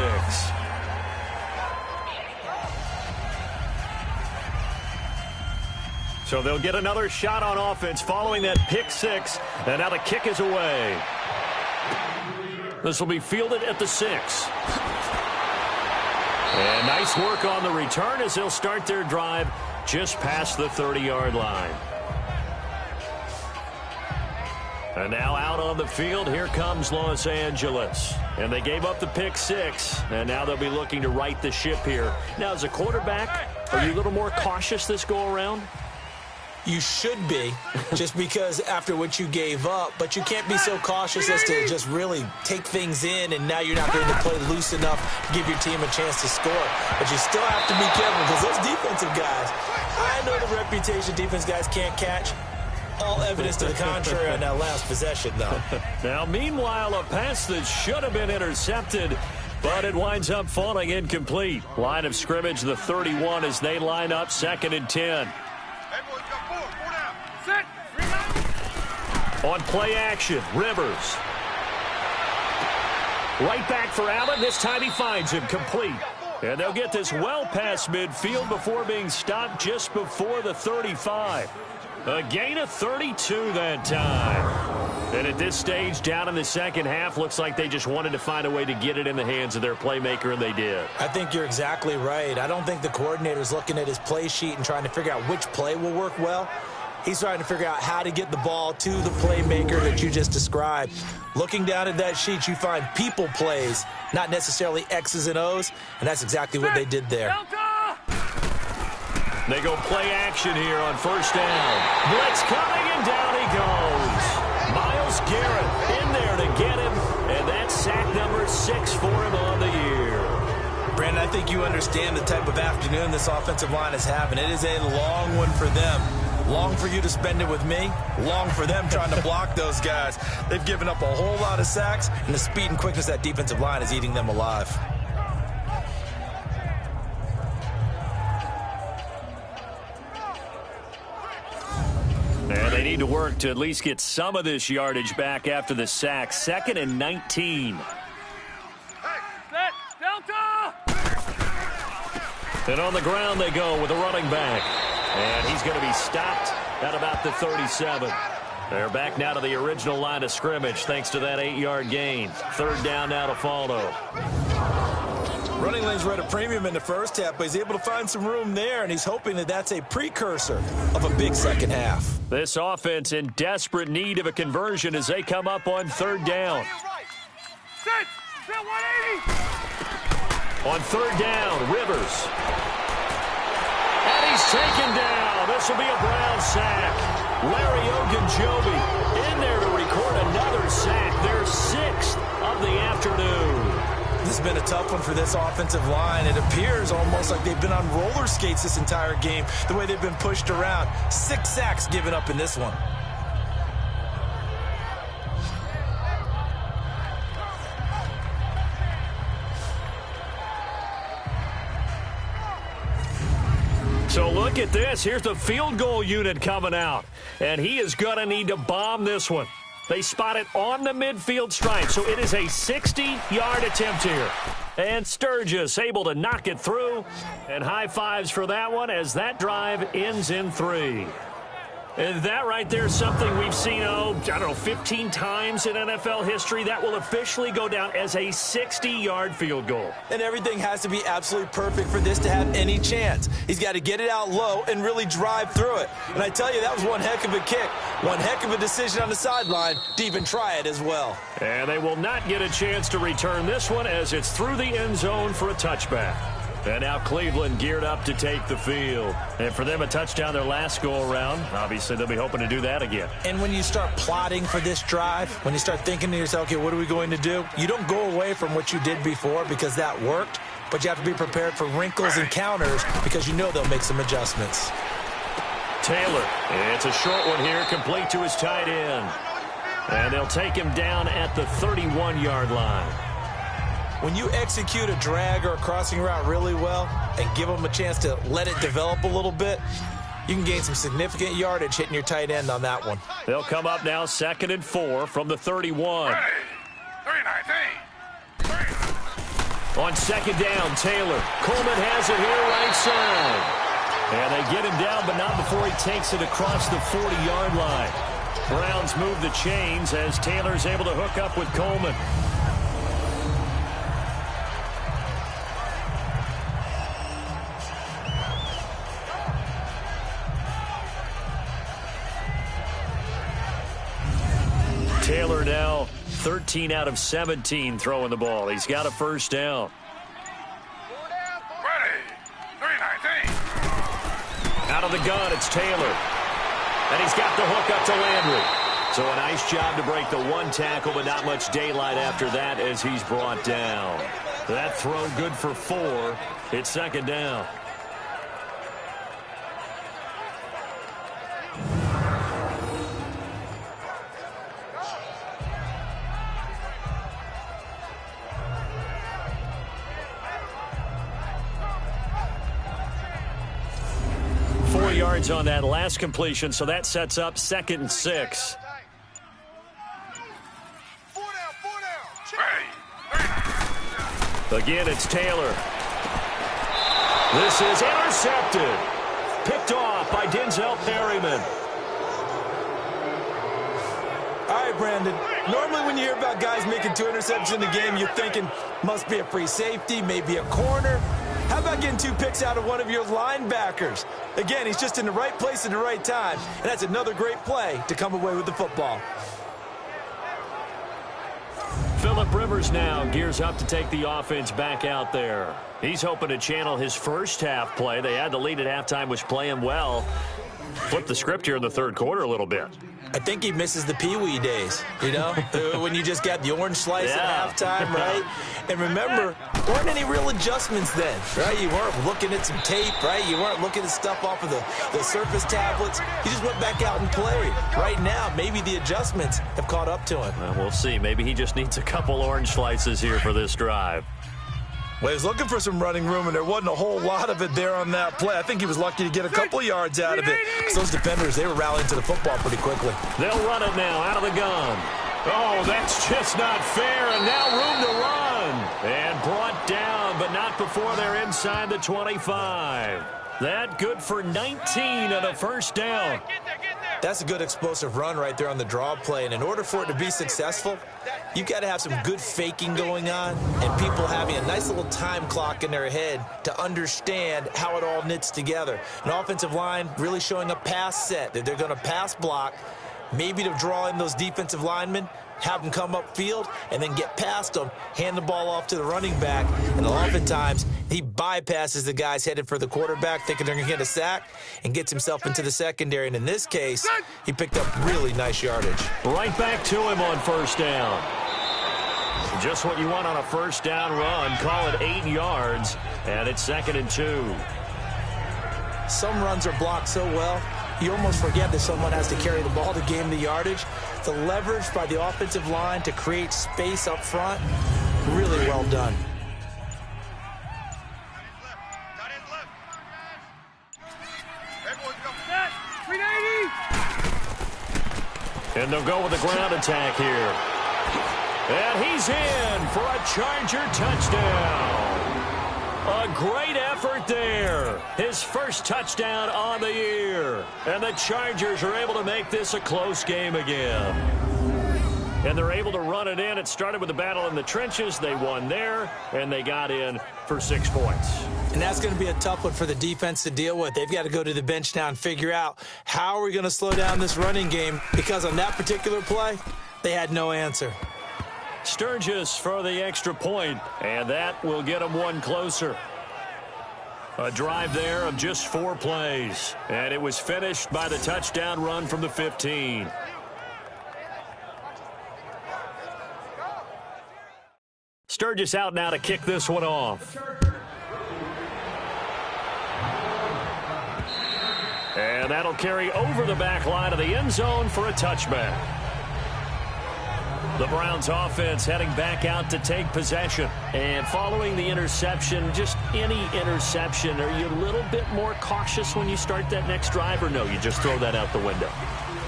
So they'll get another shot on offense following that pick 6, and now the kick is away. This will be fielded at the 6. And nice work on the return as they'll start their drive just past the 30-yard line. And now out on the field, here comes Los Angeles. And they gave up the pick 6, and now they'll be looking to right the ship here. Now, as a quarterback, are you a little more cautious this go-around? You should be, just because after what you gave up, but you can't be so cautious as to just really take things in, and now you're not going to play loose enough to give your team a chance to score. But you still have to be careful, because those defensive guys, I know the reputation defense guys can't catch. All evidence to the contrary on that last possession, though. Now, meanwhile, a pass that should have been intercepted, but it winds up falling incomplete. Line of scrimmage, the 31, as they line up 2nd and 10. On play action, Rivers. Right back for Allen. This time he finds him complete. And they'll get this well past midfield before being stopped just before the 35. A gain of 32 that time. And at this stage, down in the second half, looks like they just wanted to find a way to get it in the hands of their playmaker, and they did. I think you're exactly right. I don't think the coordinator's looking at his play sheet and trying to figure out which play will work well. He's trying to figure out how to get the ball to the playmaker that you just described. Looking down at that sheet, you find people plays, not necessarily X's and O's, and that's exactly what they did there. They go play action here on first down. Blitz coming, and down he goes. Myles Garrett in there to get him, and that's sack number 6 for him on the year. Brandon, I think you understand the type of afternoon this offensive line is having. It is a long one for them. Long for you to spend it with me. Long for them trying to block those guys. They've given up a whole lot of sacks, and the speed and quickness of that defensive line is eating them alive. And they need to work to at least get some of this yardage back after the sack. 2nd and 19. Set, Delta! And on the ground they go with a running back. And he's going to be stopped at about the 37. They're back now to the original line of scrimmage thanks to that 8-yard gain. Third down now to follow. Running lanes were at a premium in the first half, but he's able to find some room there, and he's hoping that that's a precursor of a big second half. This offense in desperate need of a conversion as they come up on third down. Set 180. On third down, Rivers. And he's taken down. This will be a Brown sack. Larry Ogunjobi in there to record another sack. Their 6th of the afternoon. This has been a tough one for this offensive line. It appears almost like they've been on roller skates this entire game, the way they've been pushed around. 6 sacks given up in this one. So look at this. Here's the field goal unit coming out. And he is going to need to bomb this one. They spot it on the midfield stripe, so it is a 60-yard attempt here. And Sturgis able to knock it through. And high fives for that one as that drive ends in 3. And that right there is something we've seen, 15 times in NFL history. That will officially go down as a 60-yard field goal. And everything has to be absolutely perfect for this to have any chance. He's got to get it out low and really drive through it. And I tell you, that was one heck of a kick. One heck of a decision on the sideline to even try it as well. And they will not get a chance to return this one as it's through the end zone for a touchback. And now Cleveland geared up to take the field. And for them, a touchdown their last go-around. Obviously, they'll be hoping to do that again. And when you start plotting for this drive, when you start thinking to yourself, okay, what are we going to do? You don't go away from what you did before because that worked, but you have to be prepared for wrinkles and counters because you know they'll make some adjustments. Taylor, it's a short one here, complete to his tight end. And they'll take him down at the 31-yard line. When you execute a drag or a crossing route really well and give them a chance to let it develop a little bit, you can gain some significant yardage hitting your tight end on that one. They'll come up now 2nd and 4 from the 31. 319. On 2nd down, Taylor. Coleman has it here right side. And they get him down, but not before he takes it across the 40-yard line. Browns move the chains as Taylor's able to hook up with Coleman. Taylor now 13 out of 17 throwing the ball. He's got a first down. Ready. 319. Out of the gun, it's Taylor. And he's got the hook up to Landry. So a nice job to break the one tackle, but not much daylight after that as he's brought down. That throw good for 4. It's 2nd down. Yards on that last completion, so that sets up 2nd and 6. 4 down. Again, it's Taylor. This is intercepted. Picked off by Denzel Perryman. All right, Brandon. Normally when you hear about guys making 2 interceptions in the game, you're thinking must be a free safety, maybe a corner. How about getting 2 picks out of one of your linebackers? Again, he's just in the right place at the right time, and that's another great play to come away with the football. Phillip Rivers now gears up to take the offense back out there. He's hoping to channel his first half play. They had the lead at halftime, was playing well. Flip the script here in the 3rd quarter a little bit. I think he misses the Pee-wee days, you know, when you just got the orange slice at halftime, right? And remember, there weren't any real adjustments then, right? You weren't looking at some tape, right? You weren't looking at stuff off of the surface tablets. You just went back out and played. Right now, maybe the adjustments have caught up to him. Well, we'll see. Maybe he just needs a couple orange slices here for this drive. Well, he was looking for some running room, and there wasn't a whole lot of it there on that play. I think he was lucky to get a couple of yards out of it. Because those defenders, they were rallying to the football pretty quickly. They'll run it now out of the gun. Oh, that's just not fair, and now room to run. and brought down, but not before they're inside the 25. That good for 19 and a first down. That's a good explosive run right there on the draw play. And in order for it to be successful, you've got to have some good faking going on and people having a nice little time clock in their head to understand how it all knits together. An offensive line really showing a pass set that they're going to pass block, maybe to draw in those defensive linemen, have them come upfield, and then get past them, hand the ball off to the running back, and oftentimes he bypasses the guys headed for the quarterback, thinking they're going to get a sack, and gets himself into the secondary. And in this case, he picked up really nice yardage. Right back to him on first down. Just what you want on a first down run. Call it 8 yards, and it's 2nd and 2. Some runs are blocked so well, you almost forget that someone has to carry the ball to gain the yardage. The leverage by the offensive line to create space up front, really well done. And they'll go with the ground attack here. And he's in for a Charger touchdown. A great effort there. His first touchdown on the year. And the Chargers are able to make this a close game again. And they're able to run it in. It started with a battle in the trenches. They won there, and they got in for 6 points. And that's going to be a tough one for the defense to deal with. They've got to go to the bench now and figure out how are we going to slow down this running game, because on that particular play, they had no answer. Sturgis for the extra point, and that will get them one closer. A drive there of just 4 plays, and it was finished by the touchdown run from the 15. Sturgis out now to kick this one off. And that'll carry over the back line of the end zone for a touchback. The Browns offense heading back out to take possession. And following the interception, just any interception, are you a little bit more cautious when you start that next drive, or no, you just throw that out the window?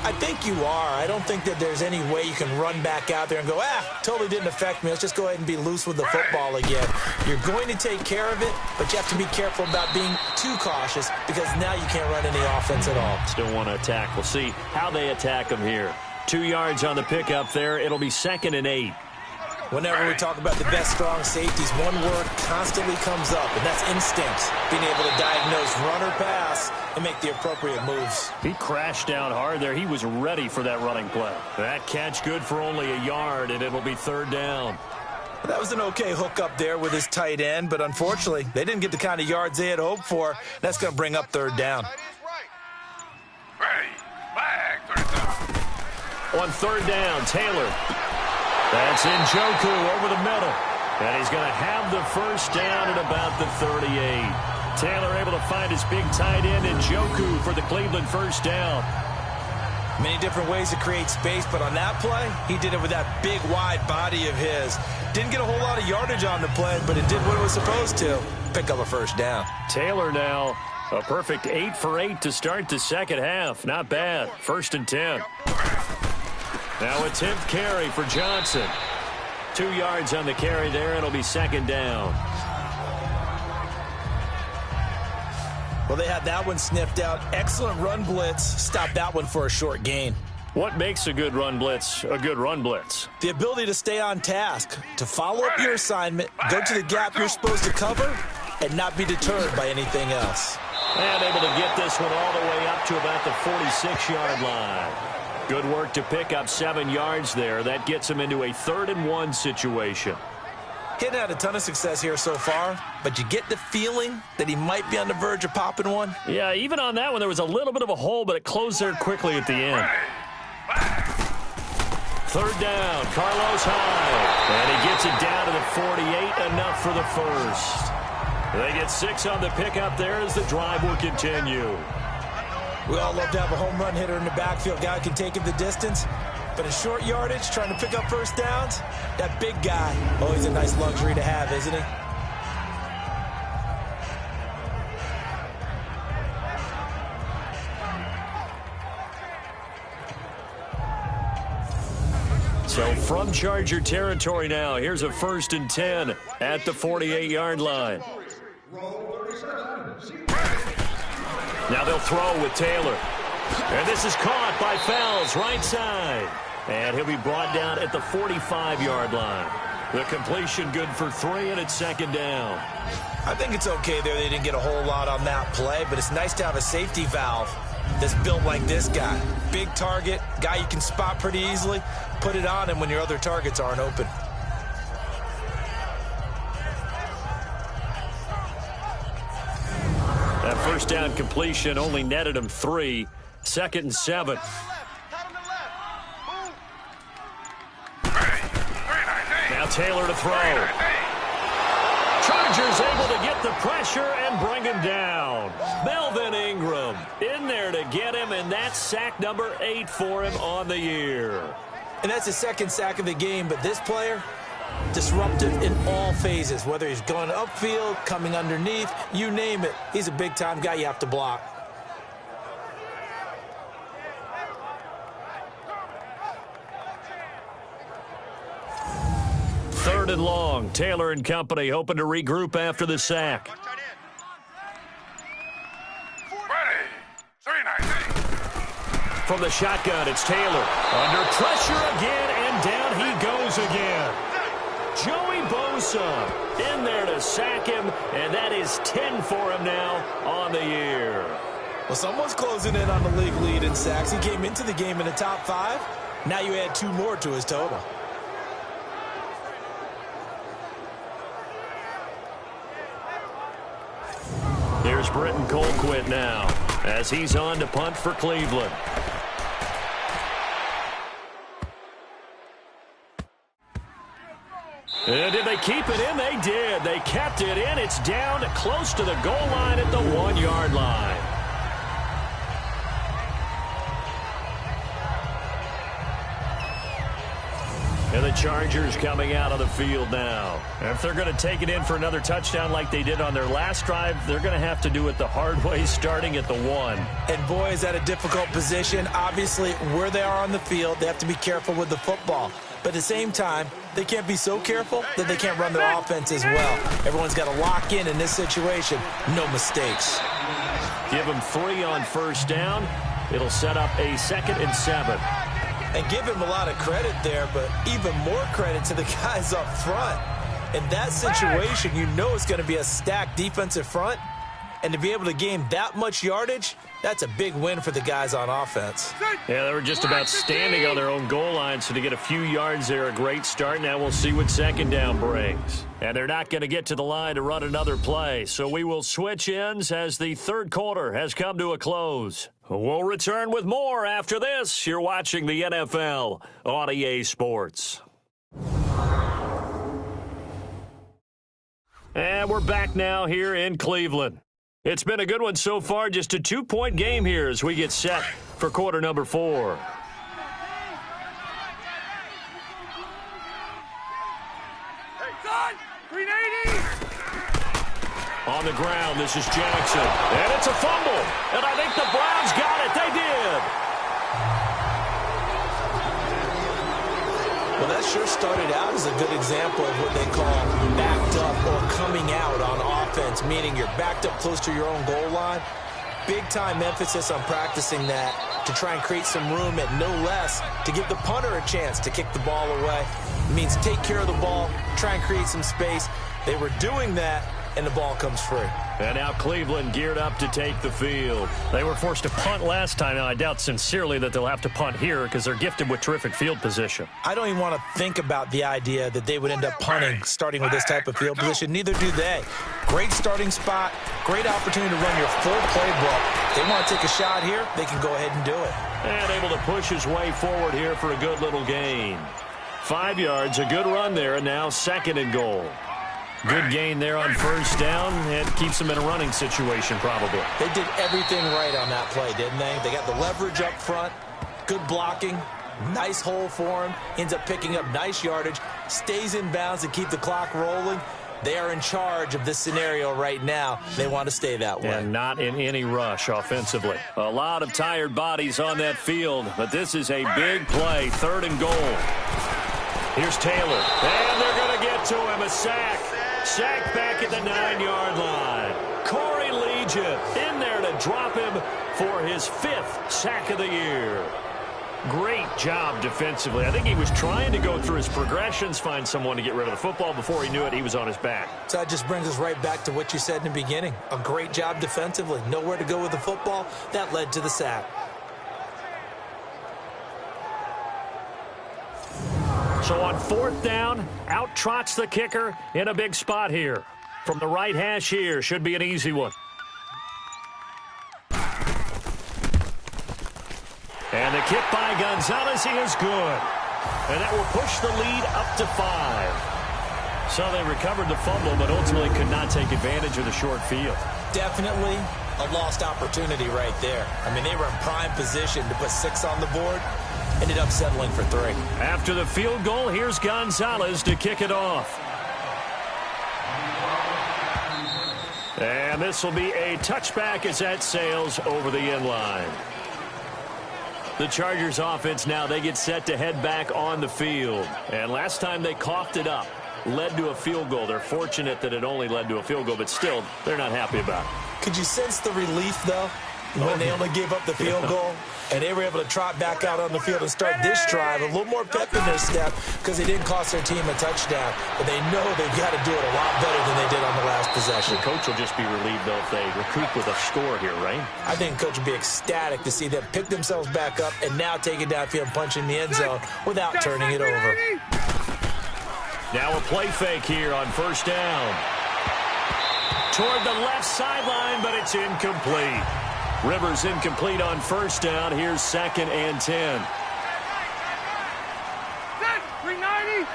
I think you are. I don't think that there's any way you can run back out there and go, totally didn't affect me. Let's just go ahead and be loose with the football again. You're going to take care of it, but you have to be careful about being too cautious, because now you can't run any offense at all. Still want to attack. We'll see how they attack them here. 2 yards on the pickup there. It'll be 2nd and 8. Whenever we talk about the best strong safeties, one word constantly comes up, and that's instinct. Being able to diagnose run or pass and make the appropriate moves. He crashed down hard there. He was ready for that running play. That catch good for only a yard, and it'll be 3rd down. That was an okay hook up there with his tight end, but unfortunately, they didn't get the kind of yards they had hoped for. That's going to bring up 3rd down. On 3rd down, Taylor. That's Njoku over the middle. And he's going to have the first down at about the 38. Taylor able to find his big tight end Njoku for the Cleveland first down. Many different ways to create space, but on that play, he did it with that big, wide body of his. Didn't get a whole lot of yardage on the play, but it did what it was supposed to. Pick up a first down. Taylor now, a perfect 8 for 8 to start the second half. Not bad. 1st and 10. Now a 10th carry for Johnson. 2 yards on the carry there. It'll be 2nd down. Well, they had that one sniffed out. Excellent run blitz. Stopped that one for a short gain. What makes a good run blitz a good run blitz? The ability to stay on task, to follow up your assignment, go to the gap you're supposed to cover, and not be deterred by anything else. And able to get this one all the way up to about the 46-yard line. Good work to pick up 7 yards there. That gets him into a 3rd and 1 situation. He hadn't had a ton of success here so far, but you get the feeling that he might be on the verge of popping one. Yeah, even on that one, there was a little bit of a hole, but it closed there quickly at the end. 3rd down, Carlos Hyde. And he gets it down to the 48, enough for the first. They get 6 on the pickup there as the drive will continue. We all love to have a home run hitter in the backfield. Guy who can take him the distance. But in short yardage, trying to pick up first downs, that big guy, always a nice luxury to have, isn't he? So from Charger territory now. Here's a 1st and 10 at the 48-yard line. Now they'll throw with Taylor. And this is caught by Fells, right side. And he'll be brought down at the 45-yard line. The completion good for 3, and it's 2nd down. I think it's okay there. They didn't get a whole lot on that play, but it's nice to have a safety valve that's built like this guy. Big target, guy you can spot pretty easily. Put it on him when your other targets aren't open. That 1st down completion only netted him 3. 2nd and 7. Now Taylor to throw. Chargers able to get the pressure and bring him down. Melvin Ingram in there to get him, and that's sack number 8 for him on the year. And that's his 2nd sack of the game, but this player, disruptive in all phases, whether he's going upfield, coming underneath, you name it. He's a big-time guy you have to block. Third and long. Taylor and company hoping to regroup after the sack. From the shotgun, it's Taylor. Under pressure again, and down he goes again. Joey Bosa in there to sack him, and that is 10 for him now on the year. Well, someone's closing in on the league lead in sacks. He came into the game in the top 5. Now you add 2 more to his total. Here's Britton Colquitt now as he's on to punt for Cleveland. And did they keep it in? They did. They kept it in. It's down close to the goal line at the 1-yard line. And the Chargers coming out of the field now. If they're going to take it in for another touchdown like they did on their last drive, they're going to have to do it the hard way, starting at the 1. And boy, is that a difficult position. Obviously, where they are on the field, they have to be careful with the football. But at the same time, they can't be so careful that they can't run their offense as well. Everyone's got to lock in this situation. No mistakes. Give them 3 on 1st down. It'll set up a 2nd and 7. And give him a lot of credit there, but even more credit to the guys up front. In that situation, you know it's going to be a stacked defensive front. And to be able to gain that much yardage, that's a big win for the guys on offense. Yeah, they were just about standing on their own goal line, so to get a few yards there, a great start. Now we'll see what 2nd down brings. And they're not going to get to the line to run another play, so we will switch ends as the 3rd quarter has come to a close. We'll return with more after this. You're watching the NFL on EA Sports. And we're back now here in Cleveland. It's been a good one so far, just a 2-point game here as we get set for quarter number 4. On the ground, this is Jackson. And it's a fumble. And I think the Browns got it. They did. Well, that sure started out as a good example of what they call backed up or coming out on offense, meaning you're backed up close to your own goal line. Big-time emphasis on practicing that to try and create some room at no less to give the punter a chance to kick the ball away. It means take care of the ball, try and create some space. They were doing that, and the ball comes free. And now Cleveland geared up to take the field. They were forced to punt last time. Now, I doubt sincerely that they'll have to punt here because they're gifted with terrific field position. I don't even want to think about the idea that they would end up punting starting with this type of field position. Neither do they. Great starting spot, great opportunity to run your full playbook. If they want to take a shot here, they can go ahead and do it. And able to push his way forward here for a good little gain. 5 yards, a good run there, and now 2nd and goal. Good gain there on 1st down, and keeps them in a running situation probably. They did everything right on that play, didn't they? They got the leverage up front, good blocking, nice hole for him, ends up picking up nice yardage, stays in bounds to keep the clock rolling. They are in charge of this scenario right now. They want to stay that way. And not in any rush offensively. A lot of tired bodies on that field, but this is a big play, 3rd and goal. Here's Taylor. And they're going to get to him. A sack. Sack back at the 9-yard line. Corey Liuget in there to drop him for his 5th sack of the year. Great job defensively. I think he was trying to go through his progressions, find someone to get rid of the football. Before he knew it, he was on his back. So that just brings us right back to what you said in the beginning. A great job defensively. Nowhere to go with the football. That led to the sack. So on 4th down, out trots the kicker in a big spot here. From the right hash here, should be an easy one. And the kick by Gonzalez is good. And that will push the lead up to 5. So they recovered the fumble, but ultimately could not take advantage of the short field. Definitely a lost opportunity right there. I mean, they were in prime position to put 6 on the board. Ended up settling for 3. After the field goal, here's Gonzalez to kick it off. And this will be a touchback as that sails over the end line. The Chargers offense now, they get set to head back on the field. And last time they coughed it up, led to a field goal. They're fortunate that it only led to a field goal, but still, they're not happy about it. Could you sense the relief, though, when they only gave up the field goal? And they were able to trot back out on the field and start this drive. A little more pep in their step because they didn't cost their team a touchdown. But they know they've got to do it a lot better than they did on the last possession. The coach will just be relieved, though, if they recoup with a score here, right? I think the coach will be ecstatic to see them pick themselves back up and now take it downfield and punch in the end zone without turning it over. Now a play fake here on 1st down. Toward the left sideline, but it's incomplete. Rivers incomplete on 1st down. Here's 2nd and 10. 390.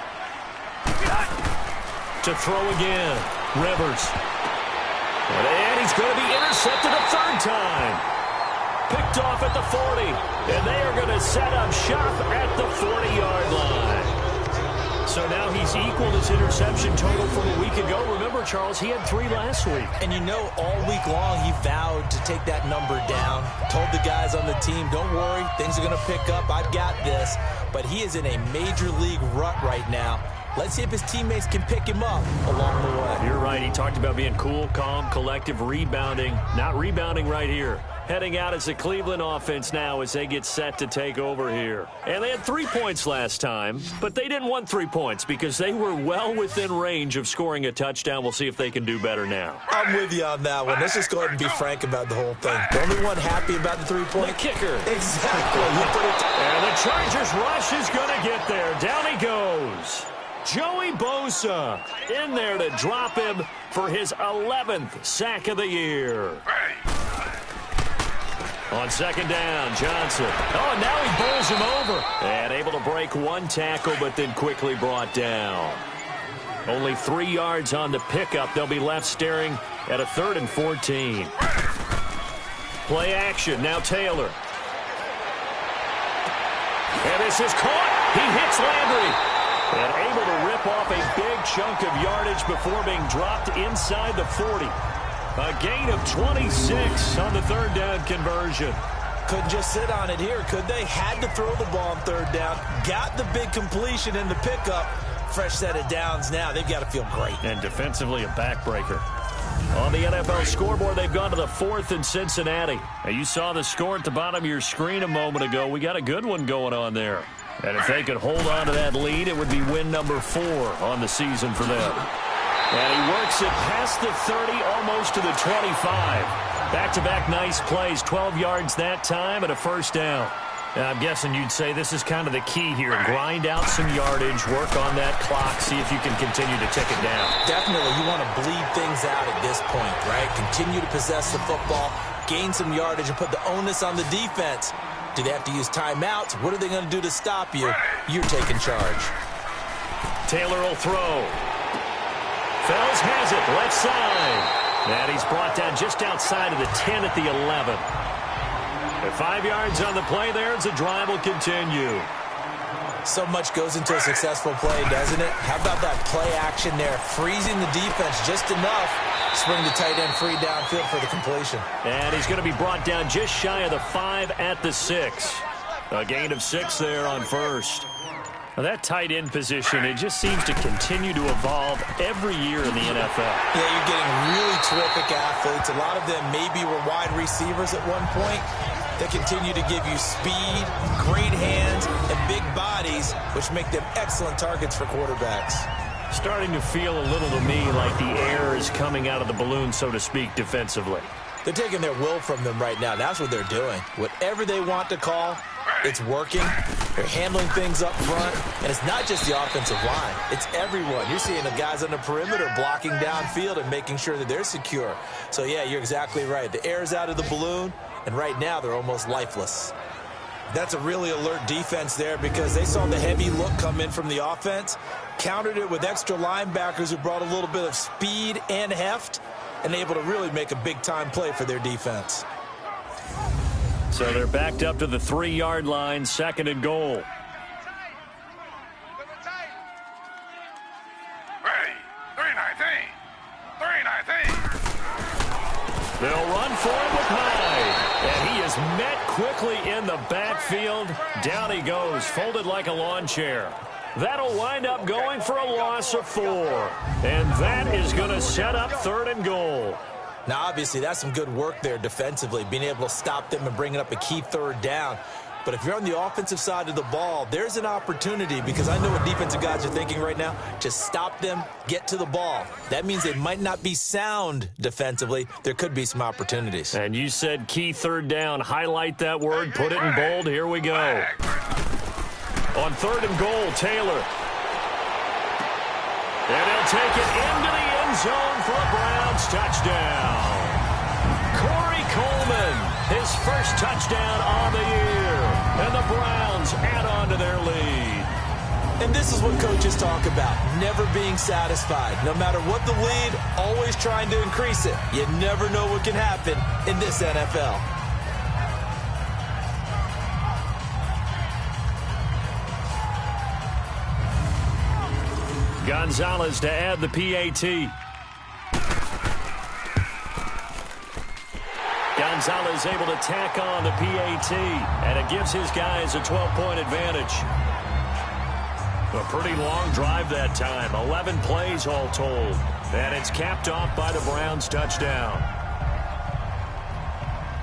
To throw again. Rivers. And he's going to be intercepted a 3rd time. Picked off at the 40. And they are going to set up shop at the 40-yard line. So now he's equaled his interception total from a week ago. Remember, Charles, he had 3 last week. And you know, all week long he vowed to take that number down. Told the guys on the team, don't worry, things are going to pick up. I've got this. But he is in a major league rut right now. Let's see if his teammates can pick him up along the way. You're right. He talked about being cool, calm, collective, rebounding. Not rebounding right here. Heading out as the Cleveland offense now as they get set to take over here. And they had 3 points last time, but they didn't want 3 points because they were well within range of scoring a touchdown. We'll see if they can do better now. I'm with you on that one. Let's just go ahead and be frank about the whole thing. The only one happy about the 3-point? The kicker. Exactly. And the Chargers rush is going to get there. Down he goes. Joey Bosa in there to drop him for his 11th sack of the year. On 2nd down, Johnson. Oh, and now he bowls him over. And able to break 1 tackle, but then quickly brought down. Only 3 yards on the pickup. They'll be left staring at a 3rd and 14. Play action. Now Taylor. And this is caught. He hits Landry. And able to rip off a big chunk of yardage before being dropped inside the 40. A gain of 26 on the 3rd down conversion. Couldn't just sit on it here, could they? Had to throw the ball on 3rd down. Got the big completion in the pickup. Fresh set of downs now. They've got to feel great. And defensively, a backbreaker. On the NFL scoreboard, they've gone to the 4th in Cincinnati. Now, you saw the score at the bottom of your screen a moment ago. We got a good one going on there. And if they could hold on to that lead, it would be win number 4 on the season for them. And he works it past the 30, almost to the 25. Back-to-back nice plays, 12 yards that time and a 1st down. And I'm guessing you'd say this is kind of the key here. Grind out some yardage, work on that clock, see if you can continue to tick it down. Definitely, you want to bleed things out at this point, right? Continue to possess the football, gain some yardage, and put the onus on the defense. Do they have to use timeouts? What are they going to do to stop you? You're taking charge. Taylor will throw. Fells has it, left side. And he's brought down just outside of the 10 at the 11. At 5 yards on the play there as the drive will continue. So much goes into a successful play, doesn't it? How about that play action there? Freezing the defense just enough. Spring the tight end free downfield for the completion. And he's going to be brought down just shy of the 5 at the 6. A gain of 6 there on 1st. Well, that tight end position, it just seems to continue to evolve every year in the NFL. Yeah, you're getting really terrific athletes. A lot of them maybe were wide receivers at one point. They continue to give you speed, great hands, and big bodies, which make them excellent targets for quarterbacks. Starting to feel a little to me like the air is coming out of the balloon, so to speak, defensively. They're taking their will from them right now. That's what they're doing. Whatever they want to call, it's working. They're handling things up front. And it's not just the offensive line. It's everyone. You're seeing the guys on the perimeter blocking downfield and making sure that they're secure. So, yeah, you're exactly right. The air's out of the balloon, and right now they're almost lifeless. That's a really alert defense there because they saw the heavy look come in from the offense, countered it with extra linebackers who brought a little bit of speed and heft, and able to really make a big-time play for their defense. So they're backed up to the 3-yard line, 2nd and goal. They'll run for it with Hyde. And he is met quickly in the backfield. Down he goes, folded like a lawn chair. That'll wind up going for a loss of 4. And that is going to set up 3rd and goal. Now, obviously, that's some good work there defensively, being able to stop them and bringing up a key 3rd down. But if you're on the offensive side of the ball, there's an opportunity because I know what defensive guys are thinking right now. Just stop them, get to the ball. That means they might not be sound defensively. There could be some opportunities. And you said key 3rd down. Highlight that word, put it in bold. Here we go. On 3rd and goal, Taylor. And he'll take it into the end zone for a Browns touchdown. Corey Coleman, his first touchdown on the year. And the Browns add on to their lead. And this is what coaches talk about, never being satisfied. No matter what the lead, always trying to increase it. You never know what can happen in this NFL. Gonzalez to add the PAT. Gonzalez able to tack on the PAT, and it gives his guys a 12-point advantage. A pretty long drive that time, 11 plays all told, and it's capped off by the Browns touchdown.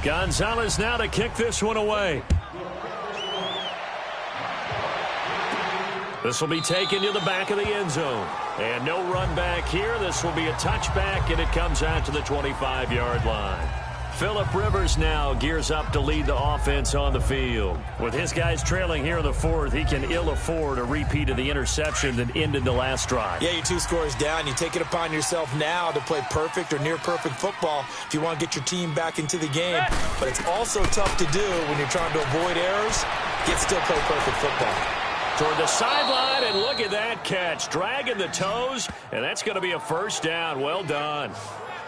Gonzalez now to kick this one away. This will be taken to the back of the end zone. And no run back here. This will be a touchback, and it comes out to the 25-yard line. Phillip Rivers now gears up to lead the offense on the field. With his guys trailing here in the 4th, he can ill afford a repeat of the interception that ended the last drive. Yeah, you're 2 scores down. You take it upon yourself now to play perfect or near-perfect football if you want to get your team back into the game. But it's also tough to do when you're trying to avoid errors, yet still play perfect football. Toward the sideline, and look at that catch. Dragging the toes, and that's going to be a first down. Well done.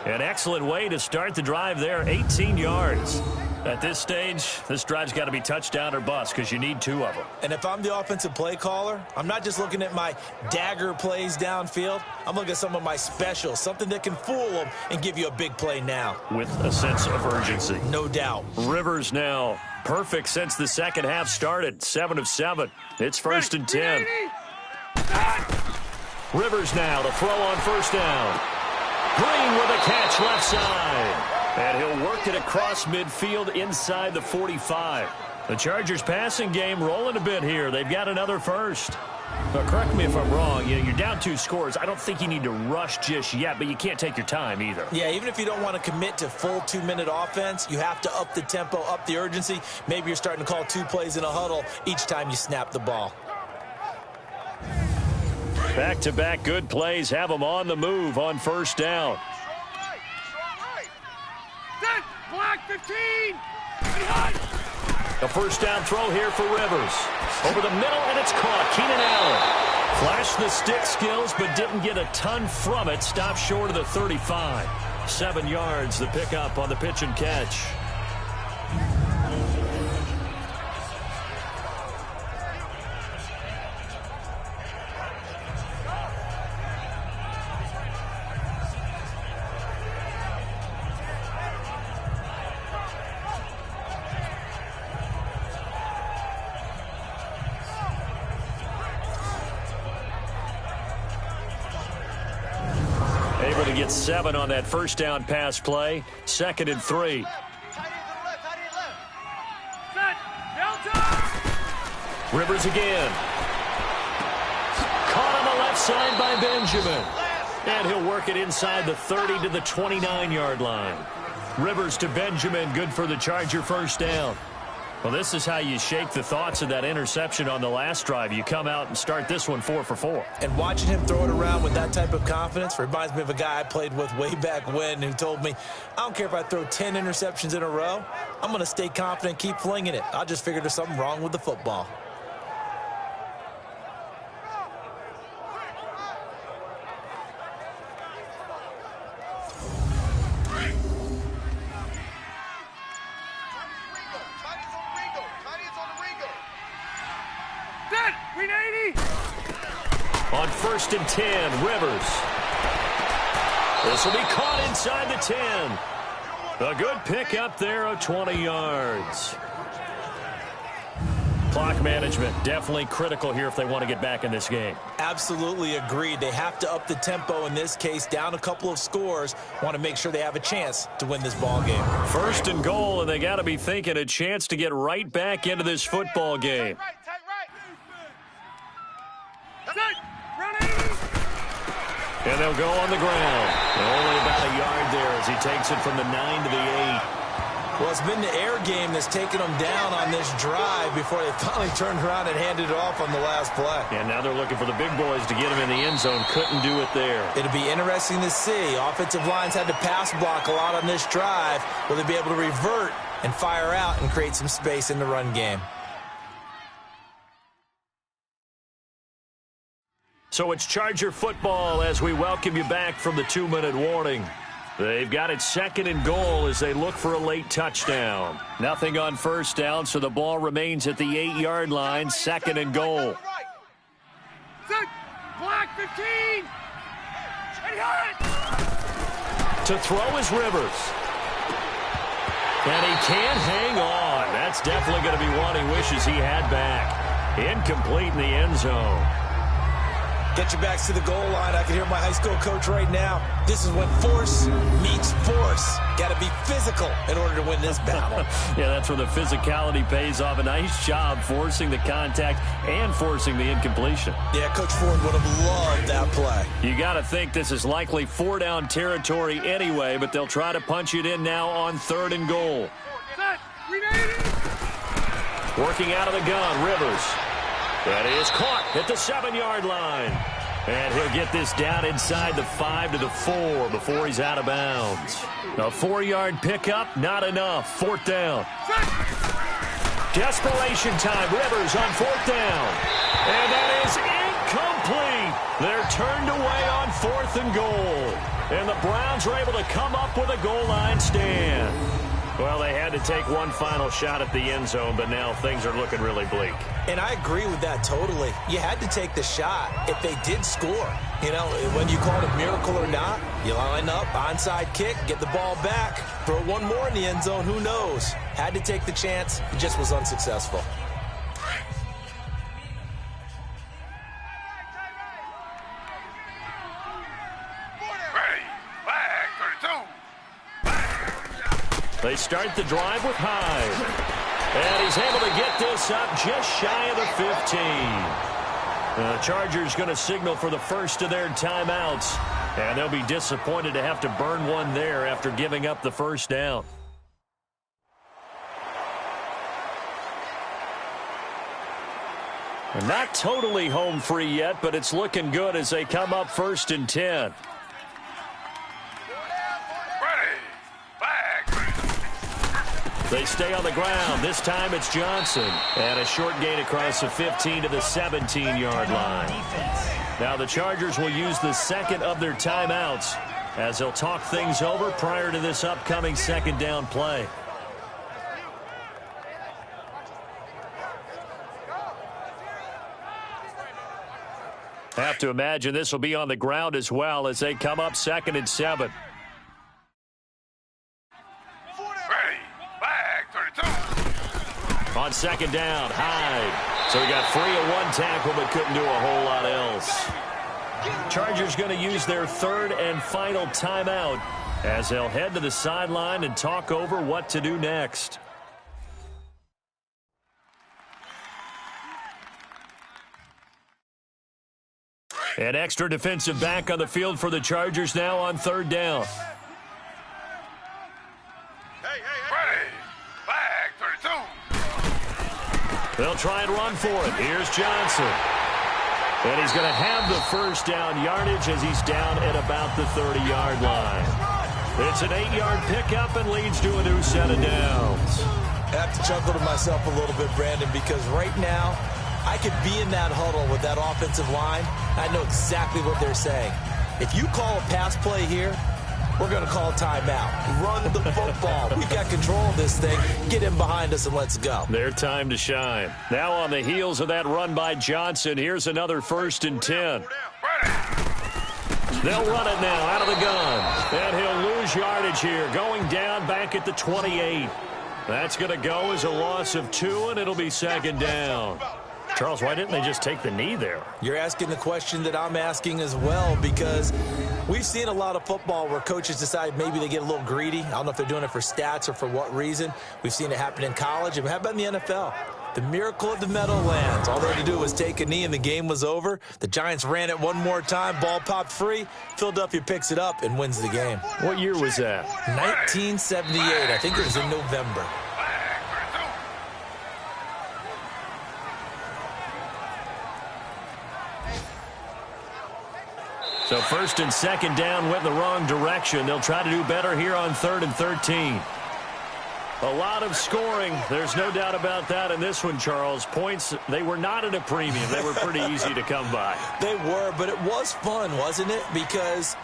An excellent way to start the drive there, 18 yards. At this stage, this drive's got to be touchdown or bust because you need 2 of them. And if I'm the offensive play caller, I'm not just looking at my dagger plays downfield. I'm looking at some of my specials, something that can fool them and give you a big play now. With a sense of urgency. No doubt. Rivers now perfect since the second half started, 7 of 7. It's 1st and 10. Rivers now to throw on first down. Green with a catch left side. And he'll work it across midfield inside the 45. The Chargers passing game rolling a bit here. They've got another first. But correct me if I'm wrong. You're down 2 scores. I don't think you need to rush just yet, but you can't take your time either. Yeah, even if you don't want to commit to full 2-minute offense, you have to up the tempo, up the urgency. Maybe you're starting to call 2 plays in a huddle each time you snap the ball. Back-to-back good plays have them on the move on first down. Block 15. A first down throw here for Rivers. Over the middle, and it's caught. Keenan Allen flashed the stick skills, but didn't get a ton from it. Stopped short of the 35. 7 yards, the pickup on the pitch and catch. able to get 7 on that first down pass play. 2nd and 3. Rivers again. Caught on the left side by Benjamin. And he'll work it inside the 30 to the 29-yard line. Rivers to Benjamin, good for the Charger first down. Well, this is how you shake the thoughts of that interception on the last drive. You come out and start this one 4 for 4. And watching him throw it around with that type of confidence reminds me of a guy I played with way back when who told me, I don't care if I throw 10 interceptions in a row. I'm going to stay confident, keep flinging it. I just figured there's something wrong with the football. On 1st and 10, Rivers. This will be caught inside the 10. A good pickup there of 20 yards. Clock management definitely critical here if they want to get back in this game. Absolutely agreed. They have to up the tempo in this case, down a couple of scores. Want to make sure they have a chance to win this ball game. 1st and goal, and they got to be thinking a chance to get right back into this football game. And they'll go on the ground. Only about a yard there as he takes it from the 9 to the 8. Well, it's been the air game that's taken them down on this drive before they finally turned around and handed it off on the last play. And now they're looking for the big boys to get him in the end zone. Couldn't do it there. It'll be interesting to see. Offensive lines had to pass block a lot on this drive. Will they be able to revert and fire out and create some space in the run game? So it's Charger football as we welcome you back from the 2-minute warning. They've got it 2nd and goal as they look for a late touchdown. Nothing on first down, so the ball remains at the 8-yard line, 2nd and goal. Black 15. To throw is Rivers. And he can't hang on. That's definitely going to be one he wishes he had back. Incomplete in the end zone. Get your backs to the goal line. I can hear my high school coach right now. This is when force meets force. Got to be physical in order to win this battle. Yeah, that's where the physicality pays off. A nice job forcing the contact and forcing the incompletion. Yeah, Coach Ford would have loved that play. You got to think this is likely 4-down territory anyway, but they'll try to punch it in now on 3rd and goal. Working out of the gun, Rivers. That is caught at the 7-yard line. And he'll get this down inside the 5 to the 4 before he's out of bounds. A 4-yard pickup, not enough. 4th down. Desperation time. Rivers on 4th down. And that is incomplete. They're turned away on 4th and goal. And the Browns are able to come up with a goal line stand. Well, they had to take one final shot at the end zone, but now things are looking really bleak. And I agree with that totally. You had to take the shot if they did score. You know, whether you call it a miracle or not, you line up, onside kick, get the ball back, throw one more in the end zone, who knows? Had to take the chance, it just was unsuccessful. They start the drive with Hyde. And he's able to get this up just shy of the 15. The Chargers going to signal for the first of their timeouts. And they'll be disappointed to have to burn one there after giving up the first down. Not totally home free yet, but it's looking good as they come up 1st and 10. They stay on the ground. This time it's Johnson. And a short gain across the 15 to the 17-yard line. Now the Chargers will use the 2nd of their timeouts as they'll talk things over prior to this upcoming 2nd down play. Have to imagine this will be on the ground as well as they come up 2nd and 7. On 2nd down, Hyde. So he got free of one tackle but couldn't do a whole lot else. Chargers going to use their third and final timeout as they'll head to the sideline and talk over what to do next. An extra defensive back on the field for the Chargers now on third down. Ready. Flag 32. They'll try and run for it. Here's Johnson. And he's going to have the first down yardage as he's down at about the 30-yard line. It's an 8-yard pickup and leads to a new set of downs. I have to chuckle to myself a little bit, Brandon, because right now I could be in that huddle with that offensive line. I know exactly what they're saying. If you call a pass play here, we're going to call timeout. Run the football. We've got control of this thing. Get him behind us and let's go. Their time to shine. Now on the heels of that run by Johnson, here's another 1st and 10. They'll run it now out of the gun. And he'll lose yardage here, going down back at the 28. That's going to go as a loss of 2, and it'll be 2nd down. Charles, why didn't they just take the knee there? You're asking the question that I'm asking as well, because we've seen a lot of football where coaches decide maybe they get a little greedy. I don't know if they're doing it for stats or for what reason. We've seen it happen in college. And how about in the NFL? The miracle of the Meadowlands. All they had to do was take a knee and the game was over. The Giants ran it one more time. Ball popped free. Philadelphia picks it up and wins the game. What year was that? 1978. I think it was in November. So 1st and 2nd down went the wrong direction. They'll try to do better here on 3rd and 13. A lot of scoring. There's no doubt about that in this one, Charles. Points, they were not at a premium. They were pretty easy to come by. They were, but it was fun, wasn't it? Because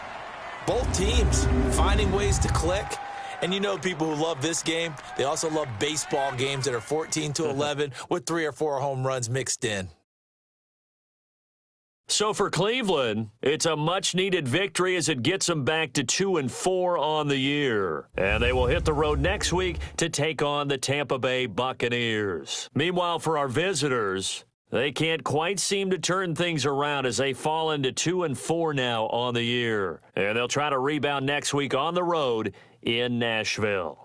both teams finding ways to click. And you know people who love this game, they also love baseball games that are 14-11 with 3 or 4 home runs mixed in. So for Cleveland, it's a much-needed victory as it gets them back to 2-4 on the year. And they will hit the road next week to take on the Tampa Bay Buccaneers. Meanwhile, for our visitors, they can't quite seem to turn things around as they fall into 2-4 now on the year. And they'll try to rebound next week on the road in Nashville.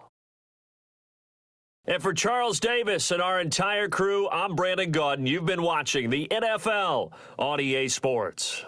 And for Charles Davis and our entire crew, I'm Brandon Gaudin. You've been watching the NFL on EA Sports.